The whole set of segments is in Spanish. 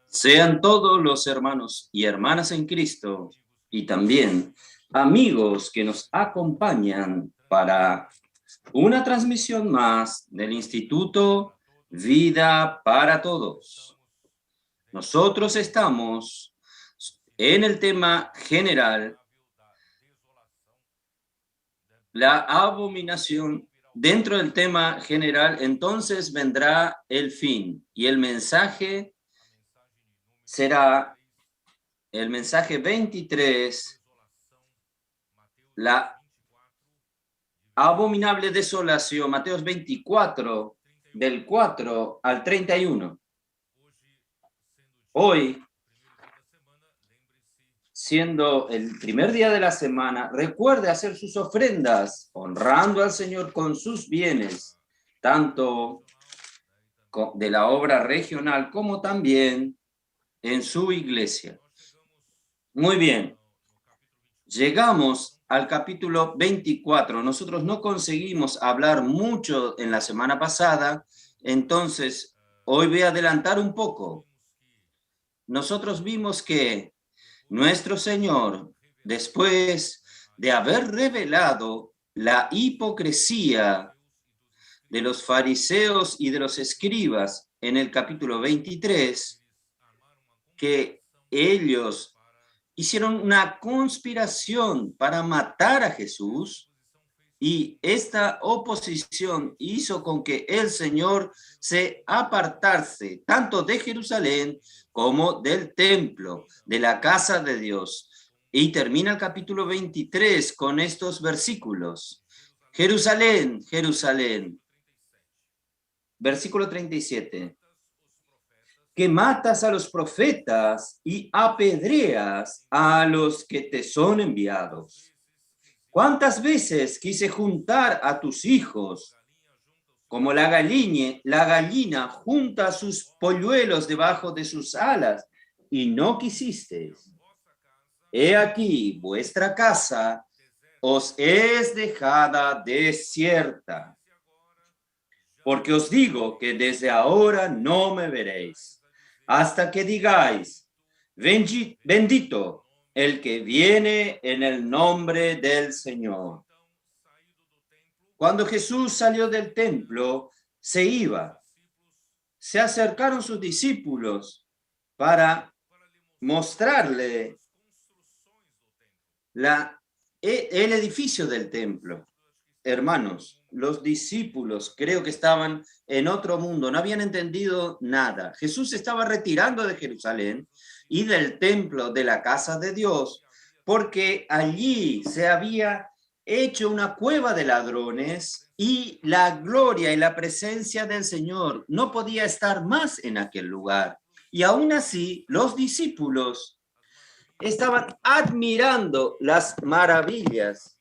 Sean todos los hermanos y hermanas en Cristo y también amigos que nos acompañan para una transmisión más del Instituto Vida para Todos. Nosotros estamos en el tema general, la abominación. Dentro del tema general, entonces vendrá el fin y el mensaje será el mensaje 23, la abominable desolación, Mateos 24, del 4 al 31. Hoy, siendo el primer día de la semana, recuerde hacer sus ofrendas, honrando al Señor con sus bienes, tanto de la obra regional como también en su iglesia. Muy bien, llegamos al capítulo 24. Nosotros no conseguimos hablar mucho en la semana pasada, entonces hoy voy a adelantar un poco. Nosotros vimos que nuestro Señor, después de haber revelado la hipocresía de los fariseos y de los escribas en el capítulo 23, que ellos hicieron una conspiración para matar a Jesús, y esta oposición hizo con que el Señor se apartase tanto de Jerusalén como del templo, de la casa de Dios. Y termina el capítulo 23 con estos versículos. Jerusalén, Jerusalén. Versículo 37. Que matas a los profetas y apedreas a los que te son enviados. ¿Cuántas veces quise juntar a tus hijos como la gallina junta sus polluelos debajo de sus alas, y no quisisteis? He aquí, vuestra casa os es dejada desierta. Porque os digo que desde ahora no me veréis, hasta que digáis, bendito el que viene en el nombre del Señor. Cuando Jesús salió del templo, se iba. Se acercaron sus discípulos para mostrarle el edificio del templo. Hermanos, los discípulos creo que estaban en otro mundo, no habían entendido nada. Jesús estaba retirando de Jerusalén y del templo de la casa de Dios, porque allí se había hecho una cueva de ladrones y la gloria y la presencia del Señor no podía estar más en aquel lugar. Y aún así, los discípulos estaban admirando las maravillas.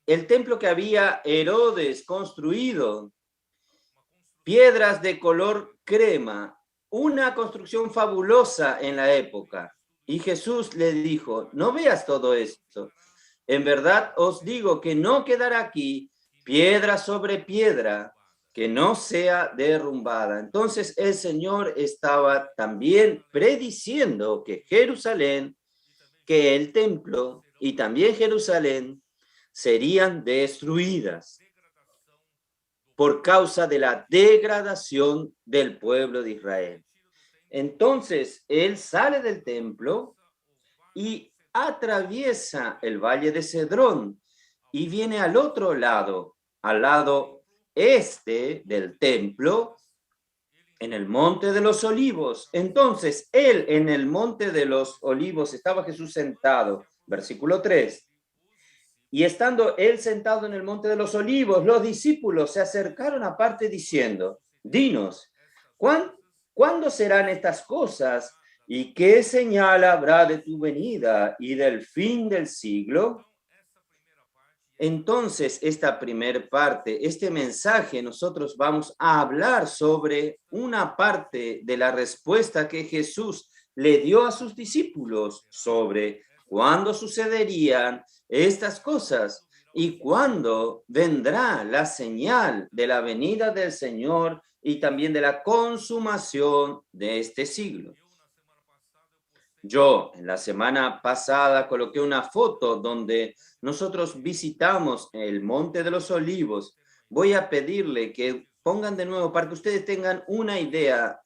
El templo que había Herodes construido, piedras de color crema, una construcción fabulosa en la época. Y Jesús le dijo, no veas todo esto. En verdad os digo que no quedará aquí piedra sobre piedra que no sea derrumbada. Entonces el Señor estaba también prediciendo que Jerusalén, que el templo y también Jerusalén serían destruidas por causa de la degradación del pueblo de Israel. Entonces, él sale del templo y atraviesa el valle de Cedrón y viene al otro lado, al lado este del templo, en el monte de los olivos. Entonces, él en el monte de los olivos, estaba Jesús sentado, versículo 3. Y estando él sentado en el monte de los olivos, los discípulos se acercaron aparte diciendo, dinos, ¿cuándo serán estas cosas? ¿Y qué señal habrá de tu venida y del fin del siglo? Entonces, esta primera parte, este mensaje, nosotros vamos a hablar sobre una parte de la respuesta que Jesús le dio a sus discípulos sobre cuándo sucederían estas cosas. ¿Y cuándo vendrá la señal de la venida del Señor y también de la consumación de este siglo? Yo en la semana pasada coloqué una foto donde nosotros visitamos el Monte de los Olivos. Voy a pedirle que pongan de nuevo para que ustedes tengan una idea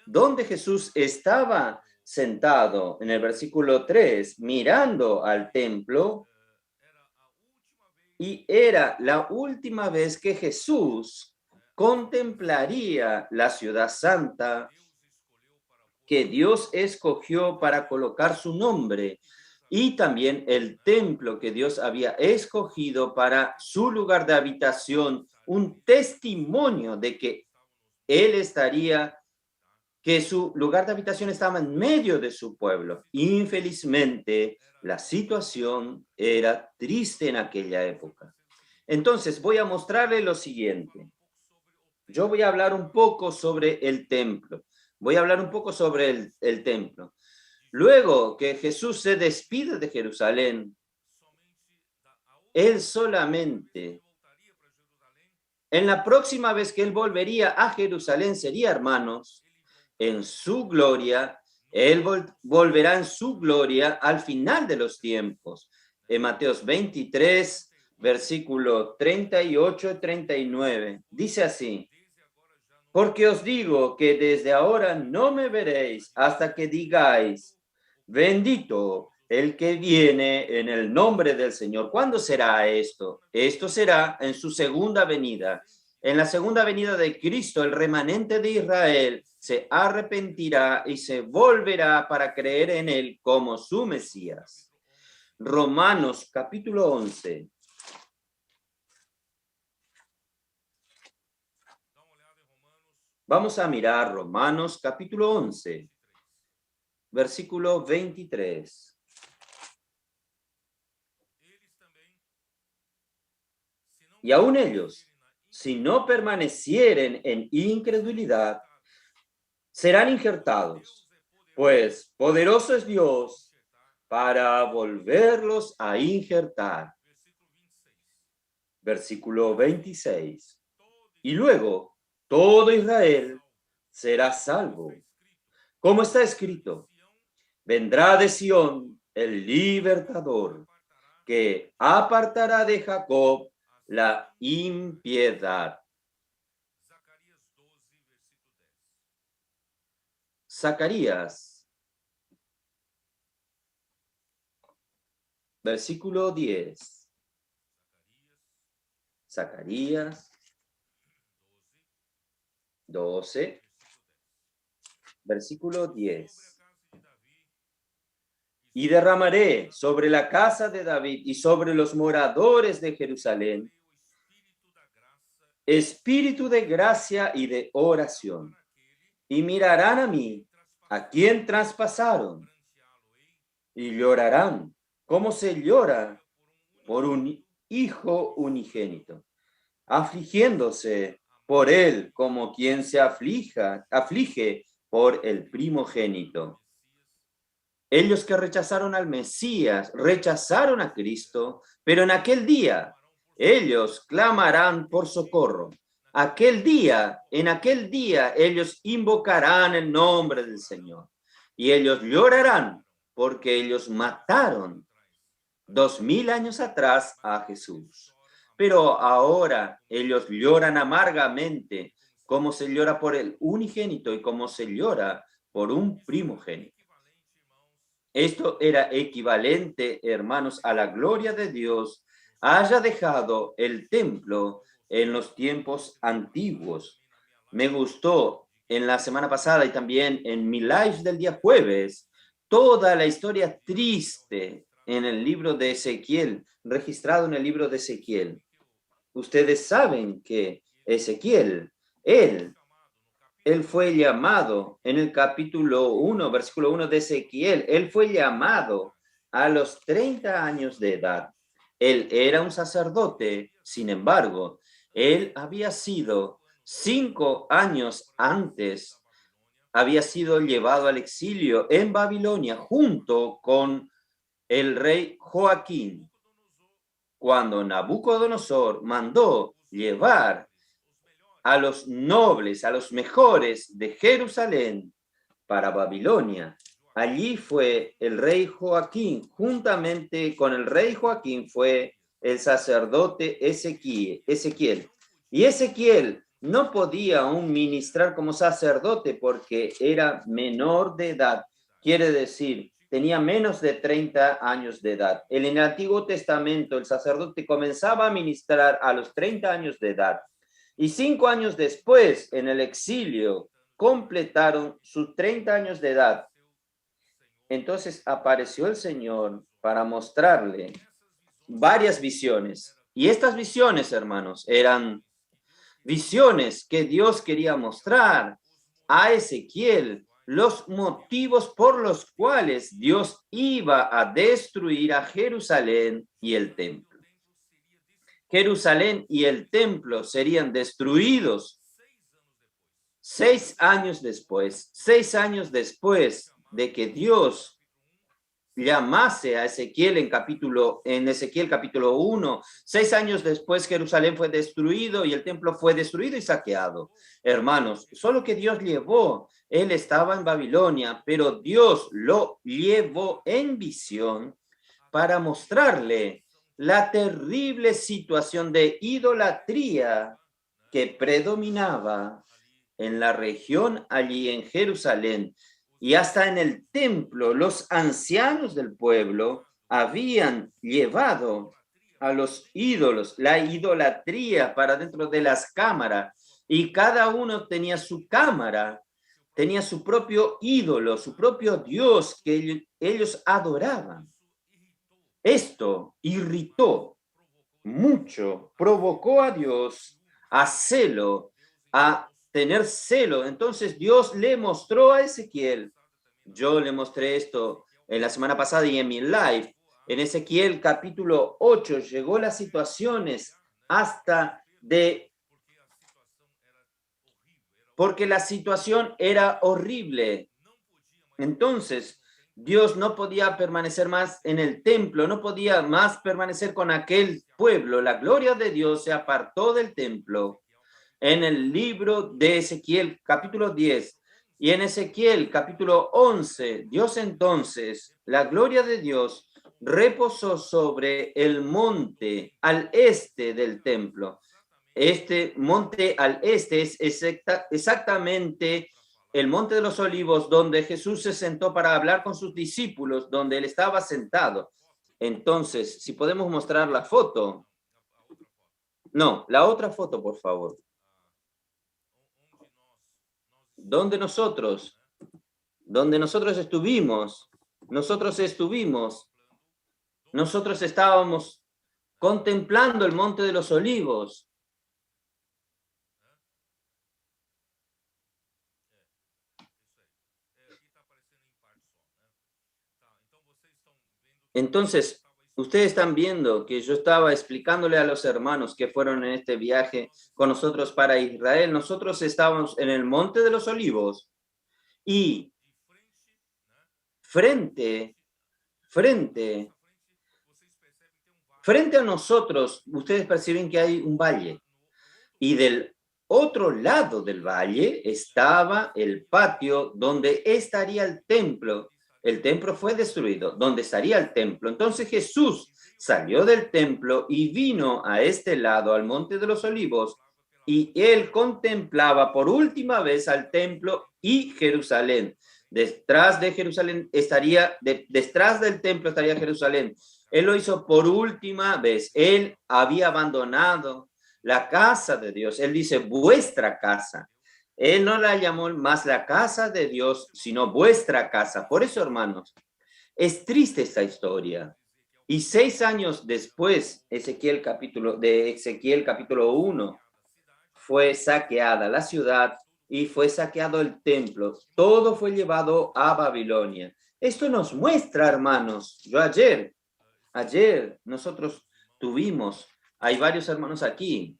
dónde Jesús estaba sentado en el versículo 3, mirando al templo, y era la última vez que Jesús contemplaría la ciudad santa que Dios escogió para colocar su nombre, y también el templo que Dios había escogido para su lugar de habitación, un testimonio de que Él estaría, que su lugar de habitación estaba en medio de su pueblo. Infelizmente, la situación era triste en aquella época. Entonces, voy a mostrarle lo siguiente. Yo voy a hablar un poco sobre el templo. Voy a hablar un poco sobre el templo. Luego que Jesús se despide de Jerusalén, él solamente, en la próxima vez que él volvería a Jerusalén, sería, hermanos, en su gloria, él volverá en su gloria al final de los tiempos. En Mateos 23, versículo 38 y 39, dice así: porque os digo que desde ahora no me veréis hasta que digáis, bendito el que viene en el nombre del Señor. ¿Cuándo será esto? Esto será en su segunda venida. En la segunda venida de Cristo, el remanente de Israel se arrepentirá y se volverá para creer en él como su Mesías. Romanos capítulo 11. Vamos a mirar Romanos capítulo 11, versículo 23. Y aún ellos, si no permanecieren en incredulidad, serán injertados, pues poderoso es Dios para volverlos a injertar. Versículo 26. Y luego todo Israel será salvo. Como está escrito, vendrá de Sión el libertador, que apartará de Jacob la impiedad. Zacarías, versículo 10. Zacarías 12, versículo 10. Y derramaré sobre la casa de David y sobre los moradores de Jerusalén espíritu de gracia y de oración. Y mirarán a mí, a quien traspasaron, y llorarán como se llora por un hijo unigénito, afligiéndose por él como quien se aflige por el primogénito. Ellos que rechazaron al Mesías, rechazaron a Cristo, pero en aquel día ellos clamarán por socorro. En aquel día ellos invocarán el nombre del Señor y ellos llorarán porque ellos mataron 2000 años atrás a Jesús. Pero ahora ellos lloran amargamente, como se llora por el unigénito y como se llora por un primogénito. Esto era equivalente, hermanos, a la gloria de Dios haya dejado el templo en los tiempos antiguos. Me gustó en la semana pasada y también en mi live del día jueves toda la historia triste en el libro de Ezequiel, registrado en el libro de Ezequiel. Ustedes saben que Ezequiel, él fue llamado en el capítulo 1, versículo 1 de Ezequiel, él fue llamado a los 30 años de edad. Él era un sacerdote, sin embargo, él había sido 5 años antes, había sido llevado al exilio en Babilonia junto con el rey Joaquín. cuando Nabucodonosor mandó llevar a los nobles, a los mejores de Jerusalén para Babilonia. Allí fue el rey Joaquín, juntamente con el rey Joaquín fue el sacerdote Ezequiel. Y Ezequiel no podía aún ministrar como sacerdote porque era menor de edad. Quiere decir, tenía menos de 30 años de edad. En el Antiguo Testamento, el sacerdote comenzaba a ministrar a los 30 años de edad. Y 5 años después, en el exilio, completaron sus 30 años de edad. Entonces apareció el Señor para mostrarle varias visiones. Y estas visiones, hermanos, eran visiones que Dios quería mostrar a Ezequiel, los motivos por los cuales Dios iba a destruir a Jerusalén y el templo. Jerusalén y el templo serían destruidos 6 años después, 6 años después de que Dios llamase a Ezequiel en Ezequiel capítulo 1, 6 años después Jerusalén fue destruido y el templo fue destruido y saqueado. Hermanos, solo que Dios llevó, él estaba en Babilonia, pero Dios lo llevó en visión para mostrarle la terrible situación de idolatría que predominaba en la región allí en Jerusalén. Y hasta en el templo, los ancianos del pueblo habían llevado a los ídolos, la idolatría para dentro de las cámaras, y cada uno tenía su cámara, tenía su propio ídolo, su propio Dios que ellos adoraban. Esto irritó mucho, provocó a Dios a celo, a tener celo. Entonces Dios le mostró a Ezequiel, yo le mostré esto en la semana pasada y en mi live, en Ezequiel capítulo 8 llegó las situaciones hasta porque la situación era horrible. Entonces Dios no podía permanecer más en el templo, no podía más permanecer con aquel pueblo. La gloria de Dios se apartó del templo. En el libro de Ezequiel, capítulo 10, y en Ezequiel, capítulo 11, Dios entonces, la gloria de Dios, reposó sobre el monte al este del templo. Este monte al este es exactamente el monte de los olivos, donde Jesús se sentó para hablar con sus discípulos, donde él estaba sentado. Entonces, si podemos mostrar la foto. No, la otra foto, por favor. Donde nosotros estábamos contemplando el monte de los olivos. Entonces, ustedes están viendo que yo estaba explicándole a los hermanos que fueron en este viaje con nosotros para Israel. Nosotros estábamos en el monte de los olivos y frente a nosotros, ustedes perciben que hay un valle. Y del otro lado del valle estaba el patio donde estaría el templo. El templo fue destruido, donde estaría el templo. Entonces Jesús salió del templo y vino a este lado, al Monte de los Olivos, y él contemplaba por última vez al templo y Jerusalén. Detrás de Jerusalén detrás del templo estaría Jerusalén. Él lo hizo por última vez. Él había abandonado la casa de Dios. Él dice vuestra casa. Él no la llamó más la casa de Dios, sino vuestra casa. Por eso, hermanos, es triste esta historia. Y 6 años después, Ezequiel capítulo 1, fue saqueada la ciudad y fue saqueado el templo. Todo fue llevado a Babilonia. Esto nos muestra, hermanos, ayer nosotros hay varios hermanos aquí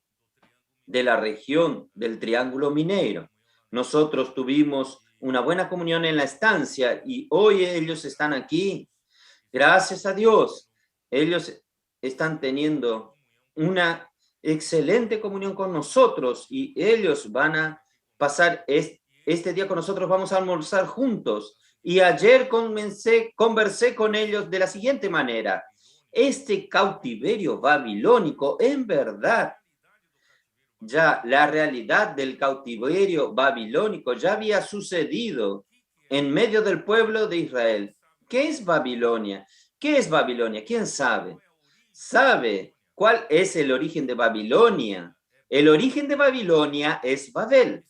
de la región del Triángulo Minero. Nosotros tuvimos una buena comunión en la estancia y hoy ellos están aquí. Gracias a Dios. Ellos están teniendo una excelente comunión con nosotros y ellos van a pasar este día con nosotros, vamos a almorzar juntos. Y ayer conversé con ellos de la siguiente manera. Este cautiverio babilónico, en verdad, ya la realidad del cautiverio babilónico ya había sucedido en medio del pueblo de Israel. ¿Qué es Babilonia? ¿Qué es Babilonia? ¿Quién sabe? ¿Sabe cuál es el origen de Babilonia? El origen de Babilonia es Babel.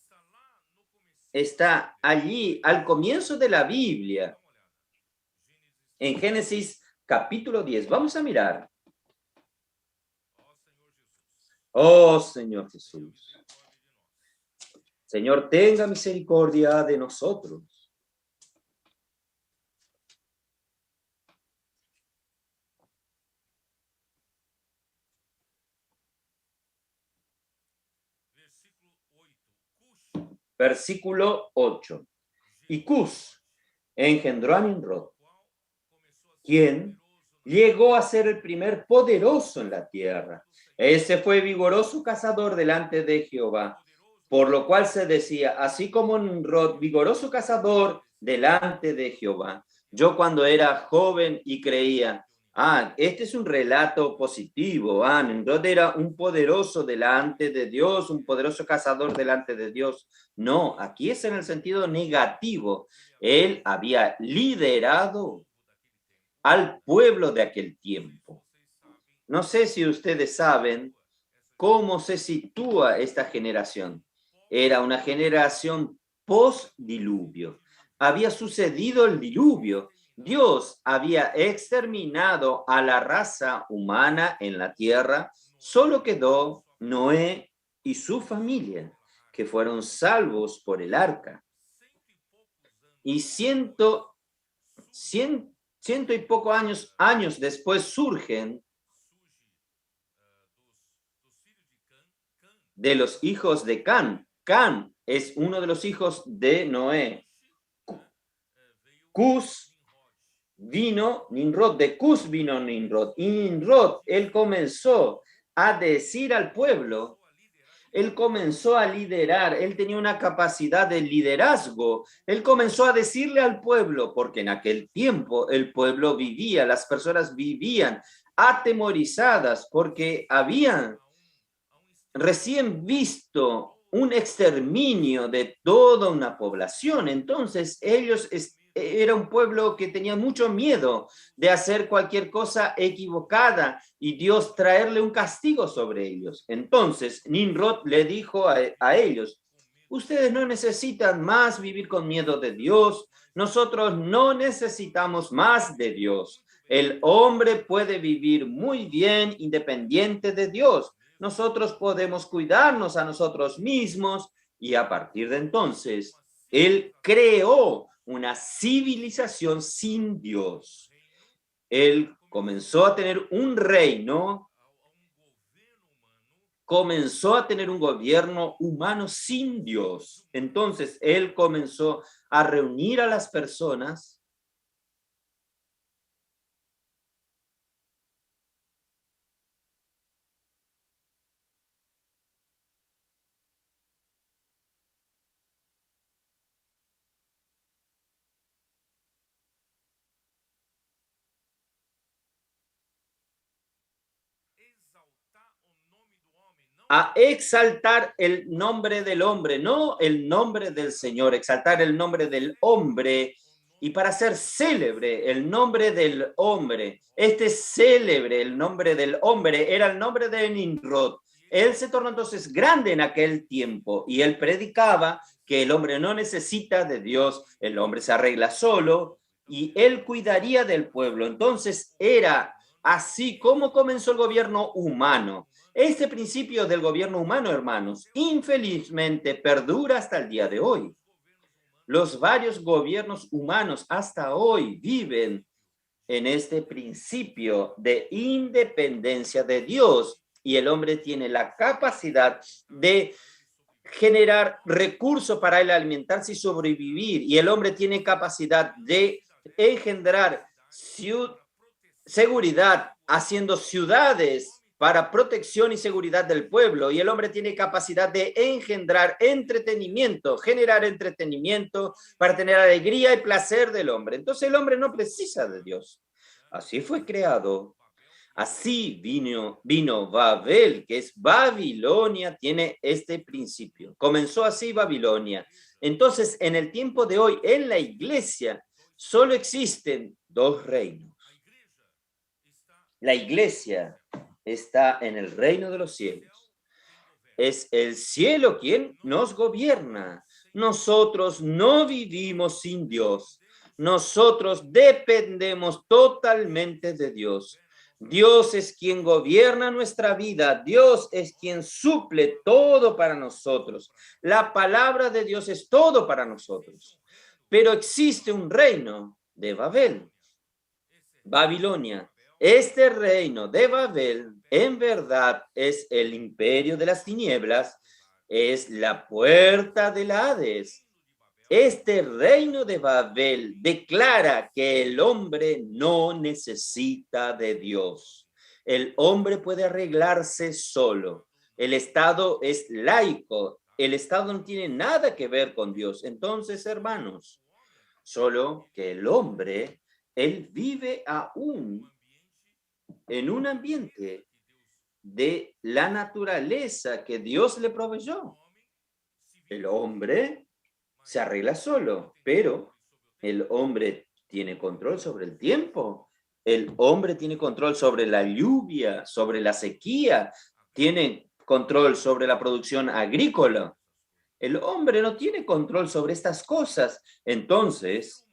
Está allí al comienzo de la Biblia, en Génesis capítulo 10. Vamos a mirar. Oh, Señor Jesús. Señor, tenga misericordia de nosotros. Versículo 8. Y Cus engendró a Nimrod, quien llegó a ser el primer poderoso en la tierra. Ese fue vigoroso cazador delante de Jehová, por lo cual se decía, así como Nimrod, vigoroso cazador delante de Jehová. Yo cuando era joven y creía, este es un relato positivo, Nimrod era un poderoso delante de Dios, un poderoso cazador delante de Dios. No, aquí es en el sentido negativo. Él había liderado al pueblo de aquel tiempo. No sé si ustedes saben cómo se sitúa esta generación. Era una generación post-diluvio. Había sucedido el diluvio. Dios había exterminado a la raza humana en la tierra. Solo quedó Noé y su familia, que fueron salvos por el arca. Y ciento y pocos años después surgen de los hijos de Can. Can es uno de los hijos de Noé. Cus vino Nimrod, de Cus vino Nimrod. Y Nimrod, él comenzó a decir al pueblo, él comenzó a liderar, él tenía una capacidad de liderazgo, él comenzó a decirle al pueblo, porque en aquel tiempo el pueblo vivía, las personas vivían atemorizadas porque habían recién visto un exterminio de toda una población. Entonces ellos era un pueblo que tenía mucho miedo de hacer cualquier cosa equivocada y Dios traerle un castigo sobre ellos. Entonces Nimrod le dijo a ellos, ustedes no necesitan más vivir con miedo de Dios, nosotros no necesitamos más de Dios. El hombre puede vivir muy bien independiente de Dios. Nosotros podemos cuidarnos a nosotros mismos y a partir de entonces, él creó una civilización sin Dios. Él comenzó a tener un reino, comenzó a tener un gobierno humano sin Dios. Entonces, él comenzó a reunir a las personas a exaltar el nombre del hombre, no el nombre del Señor, exaltar el nombre del hombre y para ser célebre el nombre del hombre. Este célebre, el nombre del hombre, era el nombre de Nimrod. Él se tornó entonces grande en aquel tiempo y él predicaba que el hombre no necesita de Dios, el hombre se arregla solo y él cuidaría del pueblo. Entonces era así como comenzó el gobierno humano. Este principio del gobierno humano, hermanos, infelizmente perdura hasta el día de hoy. Los varios gobiernos humanos hasta hoy viven en este principio de independencia de Dios y el hombre tiene la capacidad de generar recursos para él alimentarse y sobrevivir y el hombre tiene capacidad de engendrar seguridad haciendo ciudades para protección y seguridad del pueblo, y el hombre tiene capacidad de engendrar entretenimiento, generar entretenimiento para tener alegría y placer del hombre. Entonces el hombre no precisa de Dios. Así fue creado. Así vino Babel, que es Babilonia, tiene este principio. Comenzó así Babilonia. Entonces, en el tiempo de hoy, en la iglesia, solo existen dos reinos. La iglesia está en el reino de los cielos. Es el cielo quien nos gobierna. Nosotros no vivimos sin Dios. Nosotros dependemos totalmente de Dios. Dios es quien gobierna nuestra vida. Dios es quien suple todo para nosotros. La palabra de Dios es todo para nosotros. Pero existe un reino de Babel, Babilonia. Este reino de Babel, en verdad, es el imperio de las tinieblas, es la puerta del Hades. Este reino de Babel declara que el hombre no necesita de Dios. El hombre puede arreglarse solo. El Estado es laico. El Estado no tiene nada que ver con Dios. Entonces, hermanos, solo que el hombre, él vive aún en un ambiente de la naturaleza que Dios le proveyó. El hombre se arregla solo, pero el hombre tiene control sobre el tiempo, el hombre tiene control sobre la lluvia, sobre la sequía, tiene control sobre la producción agrícola. El hombre no tiene control sobre estas cosas. Entonces,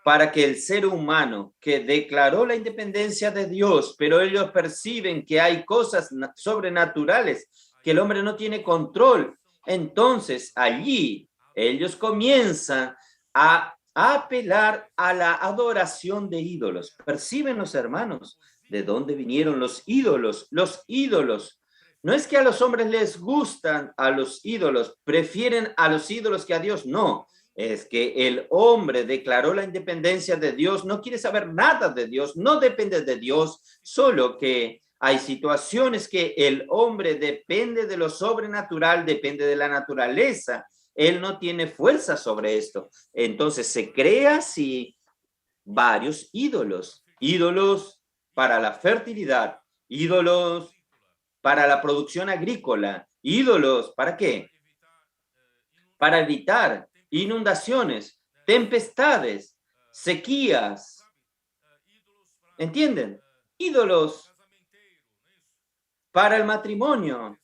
para que el ser humano que declaró la independencia de Dios, pero ellos perciben que hay cosas sobrenaturales, que el hombre no tiene control, entonces allí ellos comienzan a apelar a la adoración de ídolos. ¿Perciben los hermanos de dónde vinieron los ídolos? Los ídolos. No es que a los hombres les gustan a los ídolos, prefieren a los ídolos que a Dios, no. Es que el hombre declaró la independencia de Dios, no quiere saber nada de Dios, no depende de Dios, solo que hay situaciones que el hombre depende de lo sobrenatural, depende de la naturaleza. Él no tiene fuerza sobre esto. Entonces se crea así varios ídolos. Ídolos para la fertilidad, ídolos para la producción agrícola, ídolos, ¿para qué? Para evitar inundaciones, tempestades, sequías. ¿Entienden? Ídolos para el matrimonio,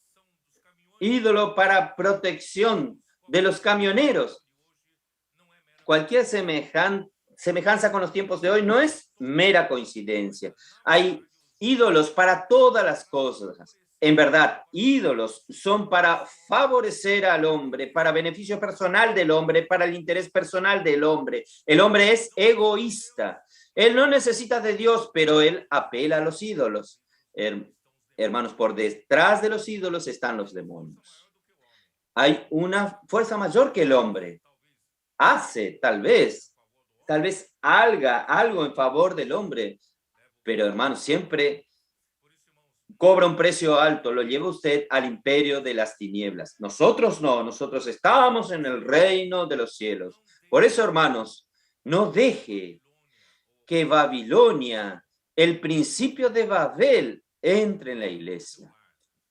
ídolo para protección de los camioneros. Cualquier semejanza con los tiempos de hoy no es mera coincidencia. Hay ídolos para todas las cosas. En verdad, ídolos son para favorecer al hombre, para beneficio personal del hombre, para el interés personal del hombre. El hombre es egoísta. Él no necesita de Dios, pero él apela a los ídolos. Hermanos, por detrás de los ídolos están los demonios. Hay una fuerza mayor que el hombre. Hace, tal vez haga algo en favor del hombre, pero hermanos, siempre cobra un precio alto, lo lleva usted al imperio de las tinieblas. Nosotros no, nosotros estamos en el reino de los cielos. Por eso, hermanos, no deje que Babilonia, el principio de Babel, entre en la iglesia,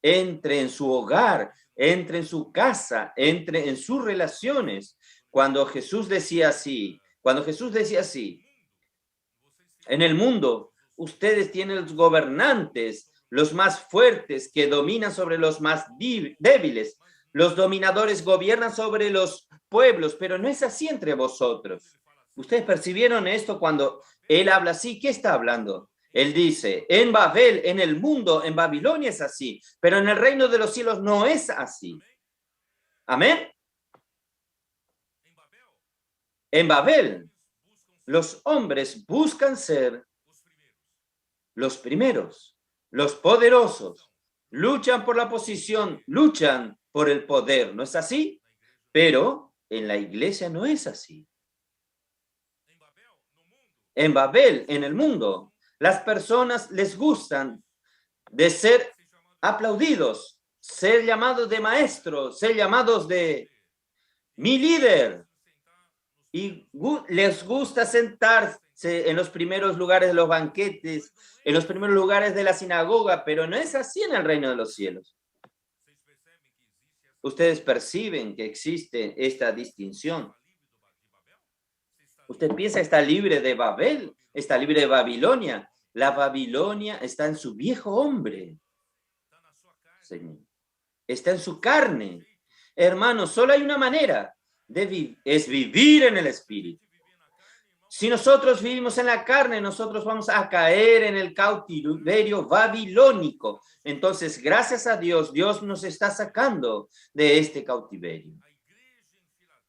entre en su hogar, entre en su casa, entre en sus relaciones. Cuando Jesús decía así, en el mundo, ustedes tienen los gobernantes, los más fuertes que dominan sobre los más débiles. Los dominadores gobiernan sobre los pueblos, pero no es así entre vosotros. ¿Ustedes percibieron esto cuando él habla así? ¿Qué está hablando? Él dice, en Babel, en el mundo, en Babilonia es así, pero en el reino de los cielos no es así. Amén. En Babel, los hombres buscan ser los primeros, los poderosos, luchan por la posición, luchan por el poder, ¿no es así? Pero en la iglesia no es así. En Babel, en el mundo, Las personas les gustan de ser aplaudidos, ser llamados de maestro, ser llamados de mi líder. Y les gusta sentarse en los primeros lugares de los banquetes, en los primeros lugares de la sinagoga, pero no es así en el reino de los cielos. Ustedes perciben que existe esta distinción. Usted piensa que está libre de Babel, está libre de Babilonia. La Babilonia está en su viejo hombre, Señor. Está en su carne. Hermanos, solo hay una manera de vivir, es vivir en el Espíritu. Si nosotros vivimos en la carne, nosotros vamos a caer en el cautiverio babilónico. Entonces, gracias a Dios, Dios nos está sacando de este cautiverio.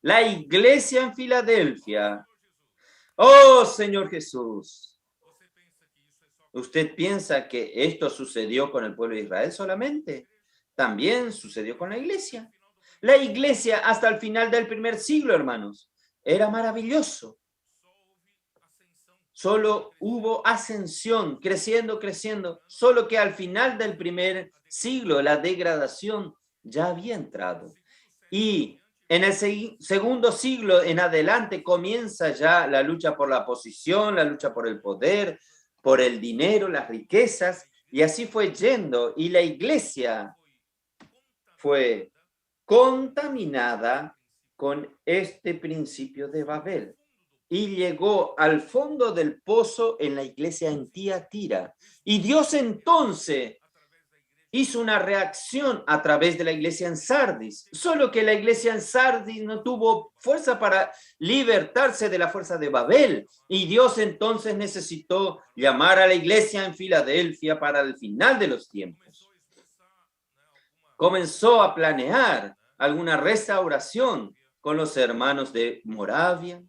La iglesia en Filadelfia. Oh, Señor Jesús. ¿Usted piensa que esto sucedió con el pueblo de Israel solamente? También sucedió con la iglesia. La iglesia hasta el final del primer siglo, hermanos, era maravilloso. Solo hubo ascensión, creciendo, creciendo. Solo que al final del primer siglo la degradación ya había entrado. Y en el segundo siglo en adelante comienza ya la lucha por la posición, la lucha por el poder, por el dinero, las riquezas. Y así fue yendo. Y la iglesia fue contaminada con este principio de Babel. Y llegó al fondo del pozo en la iglesia en Tiatira. Y Dios entonces hizo una reacción a través de la iglesia en Sardis. Solo que la iglesia en Sardis no tuvo fuerza para libertarse de la fuerza de Babel. Y Dios entonces necesitó llamar a la iglesia en Filadelfia para el final de los tiempos. Comenzó a planear alguna restauración con los hermanos de Moravia.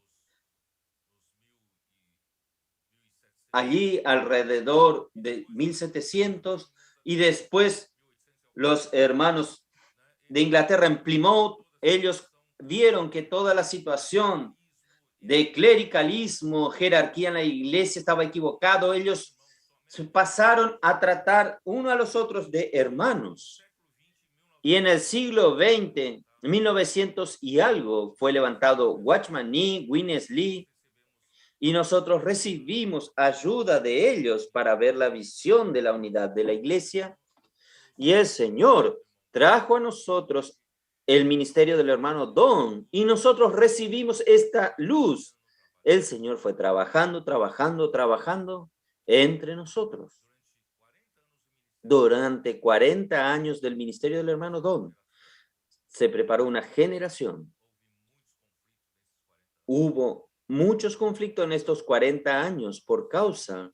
Allí alrededor de 1700, y después los hermanos de Inglaterra en Plymouth, ellos vieron que toda la situación de clericalismo, jerarquía en la iglesia estaba equivocado. Ellos pasaron a tratar uno a los otros de hermanos. Y en el siglo XX, 1900 y algo, fue levantado Watchman Nee, Witness-Lee, y nosotros recibimos ayuda de ellos para ver la visión de la unidad de la iglesia. Y el Señor trajo a nosotros el ministerio del hermano Don, y nosotros recibimos esta luz. El Señor fue trabajando, trabajando, trabajando entre nosotros. Durante 40 años del ministerio del hermano Don, se preparó una generación. Hubo muchos conflictos en estos 40 años por causa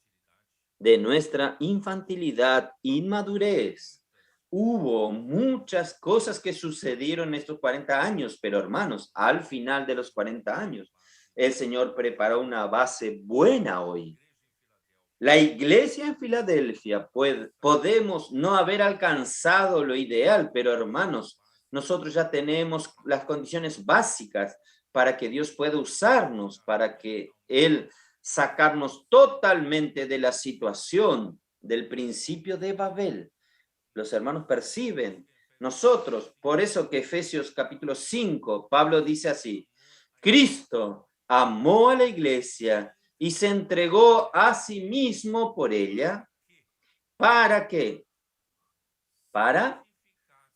de nuestra infantilidad, inmadurez. Hubo muchas cosas que sucedieron en estos 40 años, pero hermanos, al final de los 40 años, el Señor preparó una base buena hoy. La iglesia en Filadelfia, podemos no haber alcanzado lo ideal, pero hermanos, nosotros ya tenemos las condiciones básicas para que Dios pueda usarnos, para que Él sacarnos totalmente de la situación del principio de Babel. Los hermanos perciben. Nosotros, por eso que Efesios capítulo 5, Pablo dice así: Cristo amó a la iglesia y se entregó a sí mismo por ella. ¿Para qué? Para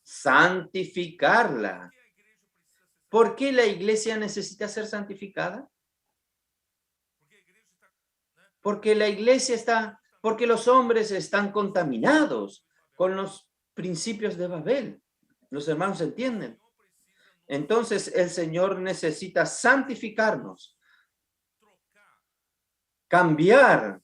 santificarla. ¿Por qué la iglesia necesita ser santificada? Porque la iglesia porque los hombres están contaminados con los principios de Babel. Los hermanos entienden. Entonces el Señor necesita santificarnos, cambiar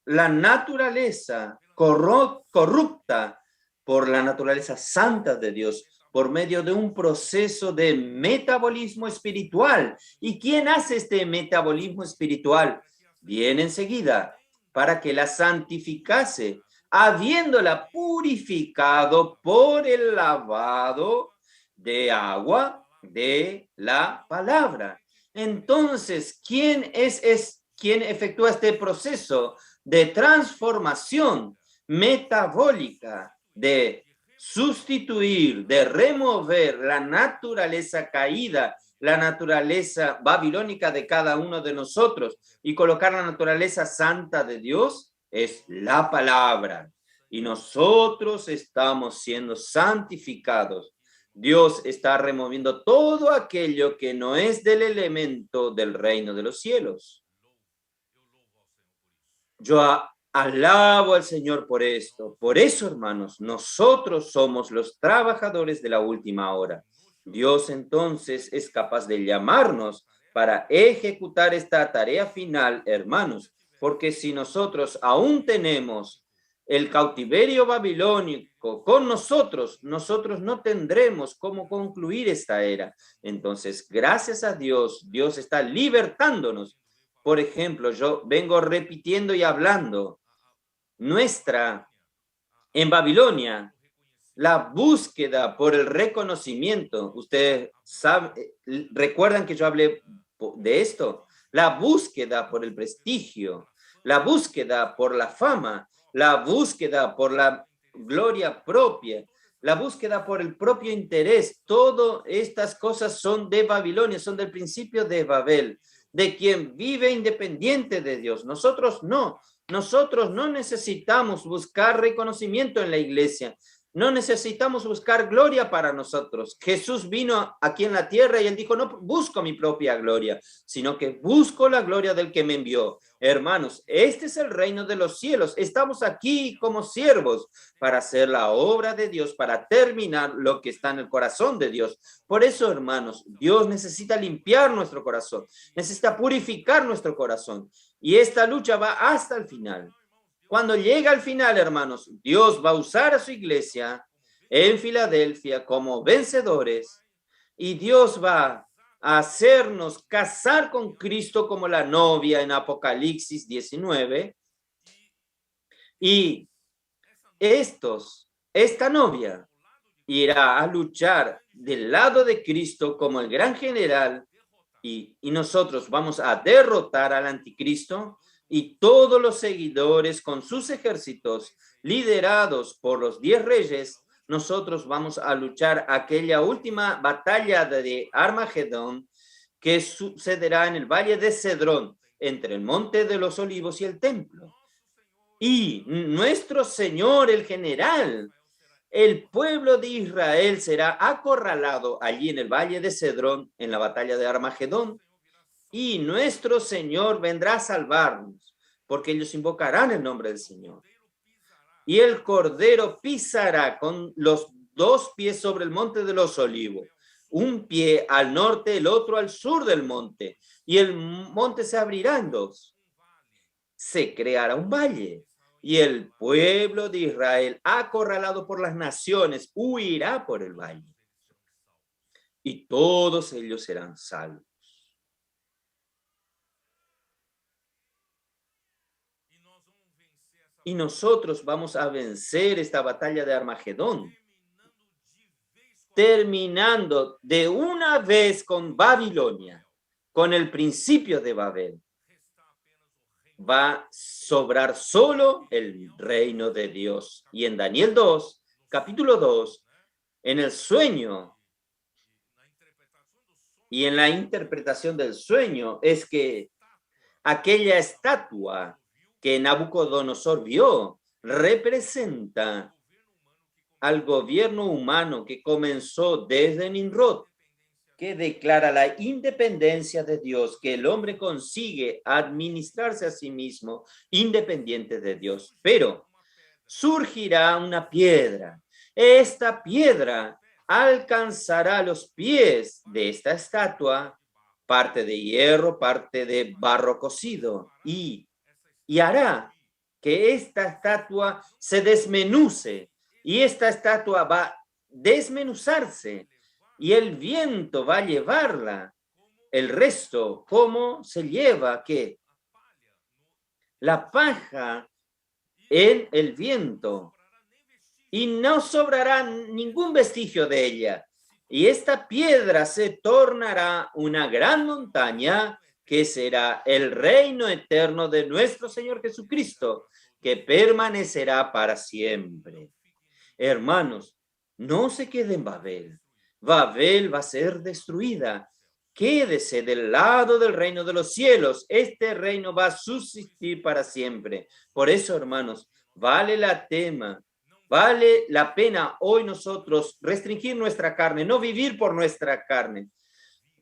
la naturaleza corrupta por la naturaleza santa de Dios, por medio de un proceso de metabolismo espiritual. ¿Y quién hace este metabolismo espiritual? Viene enseguida, para que la santificase, habiéndola purificado por el lavado de agua de la palabra. Entonces, ¿quién efectúa este proceso? de transformación metabólica, de sustituir, de remover la naturaleza caída, la naturaleza babilónica de cada uno de nosotros y colocar la naturaleza santa de Dios, es la palabra. Y nosotros estamos siendo santificados. Dios está removiendo todo aquello que no es del elemento del reino de los cielos. Yo alabo al Señor por esto. Por eso, hermanos, nosotros somos los trabajadores de la última hora. Dios entonces es capaz de llamarnos para ejecutar esta tarea final, hermanos, porque si nosotros aún tenemos el cautiverio babilónico con nosotros, nosotros no tendremos cómo concluir esta era. Entonces, gracias a Dios, Dios está libertándonos. Por ejemplo, yo vengo repitiendo y hablando, en Babilonia, la búsqueda por el reconocimiento, ustedes recuerdan que yo hablé de esto, la búsqueda por el prestigio, la búsqueda por la fama, la búsqueda por la gloria propia, la búsqueda por el propio interés, todas estas cosas son de Babilonia, son del principio de Babel, de quien vive independiente de Dios. Nosotros no necesitamos buscar reconocimiento en la iglesia. No necesitamos buscar gloria para nosotros. Jesús vino aquí en la tierra y él dijo, no busco mi propia gloria, sino que busco la gloria del que me envió. Hermanos, este es el reino de los cielos. Estamos aquí como siervos para hacer la obra de Dios, para terminar lo que está en el corazón de Dios. Por eso, hermanos, Dios necesita limpiar nuestro corazón, necesita purificar nuestro corazón. Y esta lucha va hasta el final. Cuando llega al final, hermanos, Dios va a usar a su iglesia en Filadelfia como vencedores y Dios va a hacernos casar con Cristo como la novia en Apocalipsis 19. Y esta novia irá a luchar del lado de Cristo como el gran general y nosotros vamos a derrotar al anticristo. Y todos los seguidores con sus ejércitos liderados por los 10 reyes, nosotros vamos a luchar aquella última batalla de Armagedón que sucederá en el valle de Cedrón, entre el monte de los olivos y el templo. Y nuestro Señor, el general, el pueblo de Israel será acorralado allí en el valle de Cedrón, en la batalla de Armagedón. Y nuestro Señor vendrá a salvarnos, porque ellos invocarán el nombre del Señor. Y el Cordero pisará con los 2 pies sobre el monte de los olivos, un pie al norte, el otro al sur del monte, y el monte se abrirá en 2. Se creará un valle, y el pueblo de Israel, acorralado por las naciones, huirá por el valle. Y todos ellos serán salvos. Y nosotros vamos a vencer esta batalla de Armagedón, terminando de una vez con Babilonia, con el principio de Babel. Va a sobrar solo el reino de Dios. Y en Daniel 2, capítulo 2, en el sueño y en la interpretación del sueño, es que aquella estatua que Nabucodonosor vio representa al gobierno humano que comenzó desde Nimrod, que declara la independencia de Dios, que el hombre consigue administrarse a sí mismo independiente de Dios. Pero surgirá una piedra. Esta piedra alcanzará los pies de esta estatua, parte de hierro, parte de barro cocido, y hará que esta estatua se desmenuce, y esta estatua va a desmenuzarse, y el viento va a llevarla. El resto, ¿cómo se lleva qué? La paja en el viento, y no sobrará ningún vestigio de ella. Y esta piedra se tornará una gran montaña que será el reino eterno de nuestro Señor Jesucristo, que permanecerá para siempre. Hermanos, no se quede en Babel. Babel va a ser destruida. Quédese del lado del reino de los cielos. Este reino va a subsistir para siempre. Por eso, hermanos, vale la pena hoy nosotros restringir nuestra carne, no vivir por nuestra carne,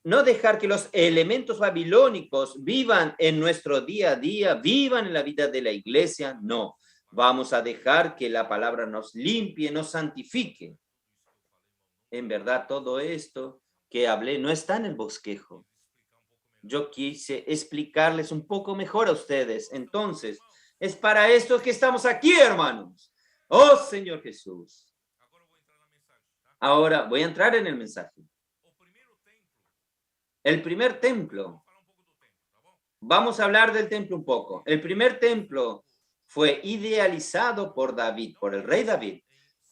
no dejar que los elementos babilónicos vivan en nuestro día a día, vivan en la vida de la iglesia. No, vamos a dejar que la palabra nos limpie, nos santifique. En verdad, todo esto que hablé no está en el bosquejo. Yo quise explicarles un poco mejor a ustedes. Entonces, es para esto que estamos aquí, hermanos. Oh, Señor Jesús. Ahora voy a entrar en el mensaje. El primer templo. Vamos a hablar del templo un poco. El primer templo fue idealizado por David, por el rey David.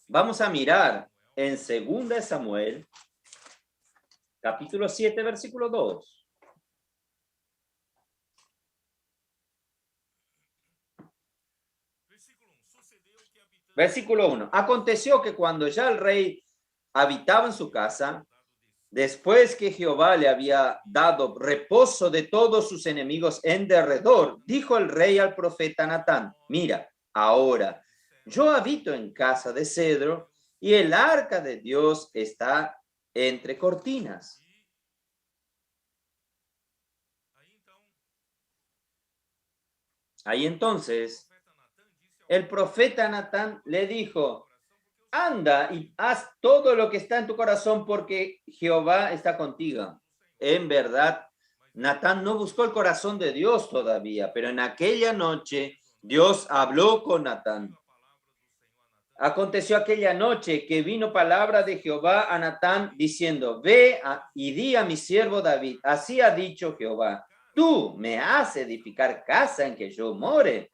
Vamos a mirar en 2 Samuel, capítulo 7, versículo 2. Versículo 1. Aconteció que cuando ya el rey habitaba en su casa, después que Jehová le había dado reposo de todos sus enemigos en derredor, dijo el rey al profeta Natán: mira, ahora yo habito en casa de cedro y el arca de Dios está entre cortinas. Ahí entonces el profeta Natán le dijo: anda y haz todo lo que está en tu corazón porque Jehová está contigo. En verdad, Natán no buscó el corazón de Dios todavía, pero en aquella noche Dios habló con Natán. Aconteció aquella noche que vino palabra de Jehová a Natán diciendo: ve y di a mi siervo David, así ha dicho Jehová, tú me has edificar casa en que yo more.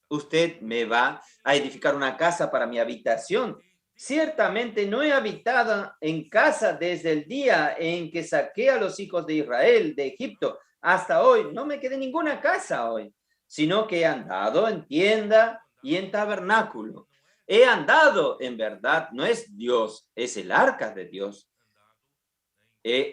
Usted me va a edificar una casa para mi habitación. Ciertamente no he habitado en casa desde el día en que saqué a los hijos de Israel de Egipto hasta hoy. No me quedé ninguna casa hoy, sino que he andado en tienda y en tabernáculo. He andado, en verdad, no es Dios, es el arca de Dios.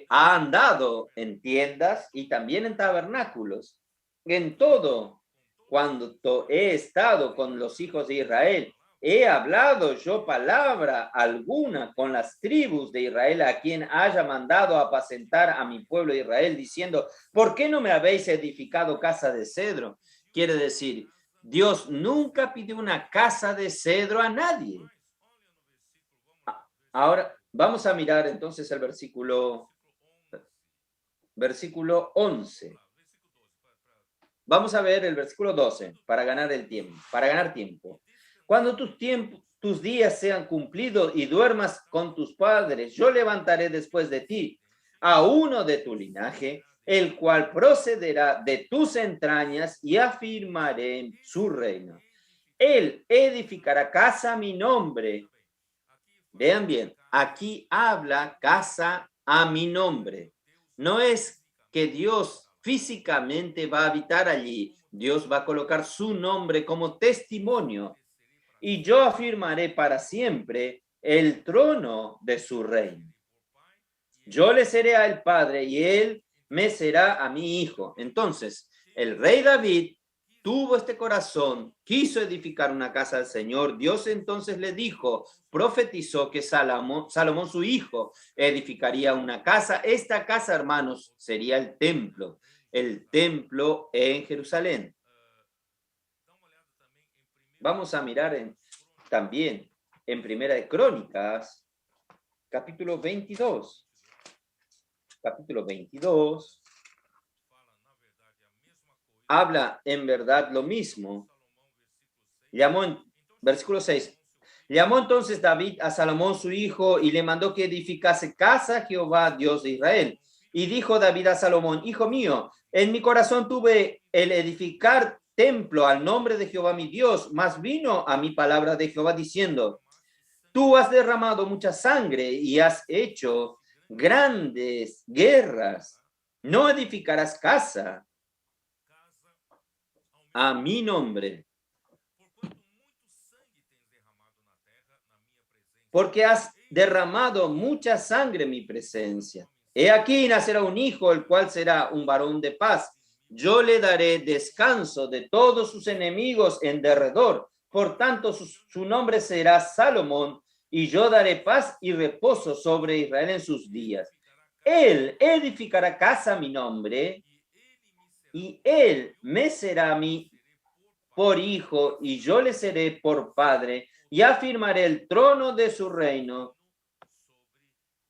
Ha andado en tiendas y también en tabernáculos. En todo, cuando he estado con los hijos de Israel, he hablado yo palabra alguna con las tribus de Israel, a quien haya mandado apacentar a mi pueblo de Israel, diciendo: ¿por qué no me habéis edificado casa de cedro? Quiere decir, Dios nunca pidió una casa de cedro a nadie. Ahora vamos a mirar entonces el versículo 11. Vamos a ver el versículo 12 para ganar tiempo. Cuando tus días sean cumplidos y duermas con tus padres, yo levantaré después de ti a uno de tu linaje, el cual procederá de tus entrañas, y afirmaré su reino. Él edificará casa a mi nombre. Vean bien, aquí habla casa a mi nombre. No es que Dios físicamente va a habitar allí. Dios va a colocar su nombre como testimonio. Y yo afirmaré para siempre el trono de su reino. Yo le seré a el padre y él me será a mi hijo. Entonces, el rey David tuvo este corazón, quiso edificar una casa al Señor. Dios entonces le dijo, profetizó que Salomón, su hijo, edificaría una casa. Esta casa, hermanos, sería el templo en Jerusalén. Vamos a mirar también en Primera de Crónicas, capítulo 22. Capítulo 22 habla en verdad lo mismo. Versículo 6. Llamó entonces David a Salomón su hijo y le mandó que edificase casa a Jehová, Dios de Israel. Y dijo David a Salomón: hijo mío, en mi corazón tuve el edificar templo al nombre de Jehová mi Dios, mas vino a mi palabra de Jehová diciendo: tú has derramado mucha sangre y has hecho grandes guerras. No edificarás casa a mi nombre, porque has derramado mucha sangre en mi presencia. He aquí nacerá un hijo, el cual será un varón de paz. Yo le daré descanso de todos sus enemigos en derredor. Por tanto, su nombre será Salomón, y yo daré paz y reposo sobre Israel en sus días. Él edificará casa a mi nombre, y él me será a mí por hijo, y yo le seré por padre, y afirmaré el trono de su reino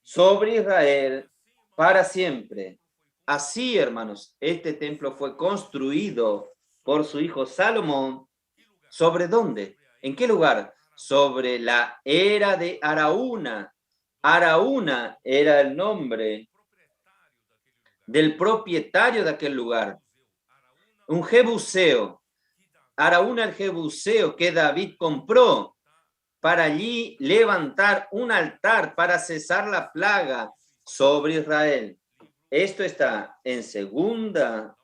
sobre Israel para siempre. Así, hermanos, este templo fue construido por su hijo Salomón. ¿Sobre dónde? ¿En qué lugar? Sobre la era de Araúna. Araúna era el nombre del propietario de aquel lugar. Un jebuseo. Araúna el jebuseo que David compró para allí levantar un altar para cesar la plaga sobre Israel. Esto está en segunda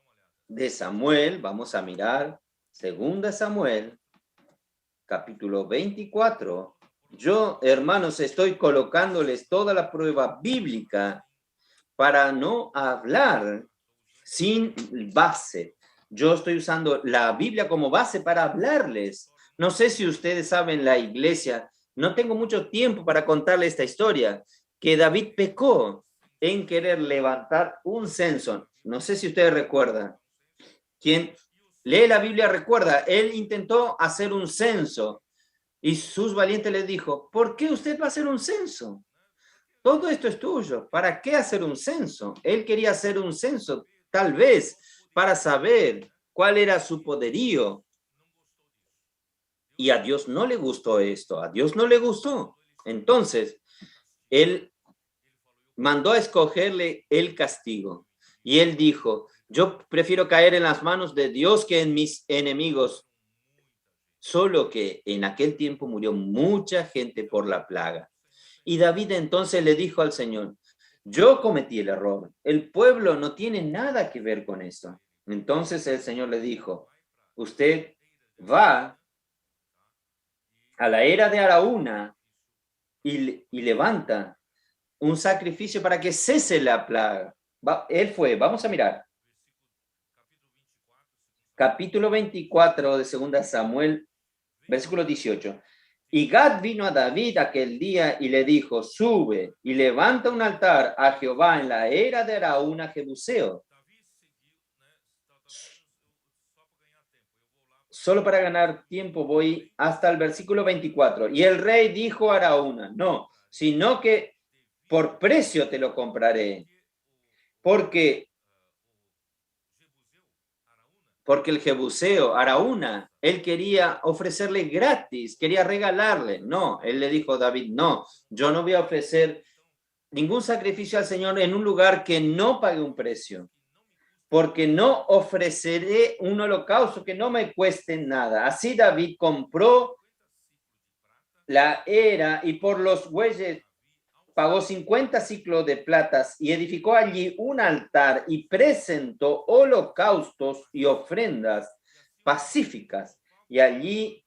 de Samuel. Vamos a mirar segunda Samuel, capítulo 24. Yo, hermanos, estoy colocándoles toda la prueba bíblica para no hablar sin base. Yo estoy usando la Biblia como base para hablarles. No sé si ustedes saben la iglesia, no tengo mucho tiempo para contarle esta historia, que David pecó en querer levantar un censo. No sé si ustedes recuerdan. Quien lee la Biblia recuerda, él intentó hacer un censo y sus valientes le dijo, ¿por qué usted va a hacer un censo? Todo esto es tuyo. ¿Para qué hacer un censo? Él quería hacer un censo, tal vez, para saber cuál era su poderío. Y a Dios no le gustó esto. A Dios no le gustó. Entonces, él mandó a escogerle el castigo. Y él dijo, yo prefiero caer en las manos de Dios que en mis enemigos. Solo que en aquel tiempo murió mucha gente por la plaga. Y David entonces le dijo al Señor, yo cometí el error, el pueblo no tiene nada que ver con esto. Entonces el Señor le dijo, usted va a la era de Araúna y levanta un sacrificio para que cese la plaga. Él fue, vamos a mirar. Capítulo 24 de 2 Samuel, versículo 18. Y Gad vino a David aquel día y le dijo, sube y levanta un altar a Jehová en la era de Araúna Jebuseo. Solo para ganar tiempo voy hasta el versículo 24. Y el rey dijo a Araúna, no, sino que por precio te lo compraré. Porque el jebuseo, Araúna, él quería ofrecerle gratis, quería regalarle. No, él le dijo a David, no, yo no voy a ofrecer ningún sacrificio al Señor en un lugar que no pague un precio, porque no ofreceré un holocausto que no me cueste nada. Así David compró la era y por los bueyes pagó 50 ciclos de platas y edificó allí un altar y presentó holocaustos y ofrendas pacíficas. Y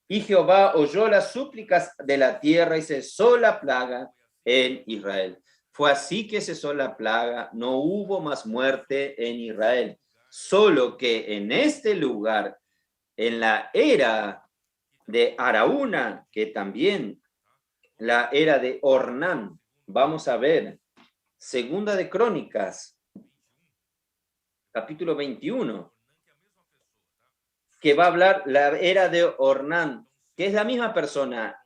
Jehová oyó las súplicas de la tierra y cesó la plaga en Israel. Fue así que cesó la plaga, no hubo más muerte en Israel. Solo que en este lugar, en la era de Araúna, que también la era de Ornán. Vamos a ver, segunda de Crónicas, capítulo 21, que va a hablar la era de Ornán, que es la misma persona.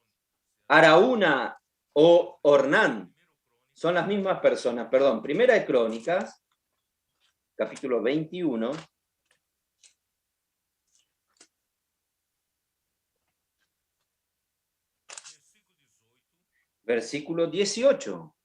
Araúna o Ornán son las mismas personas, perdón. Primera de Crónicas, capítulo 21. Versículo 18.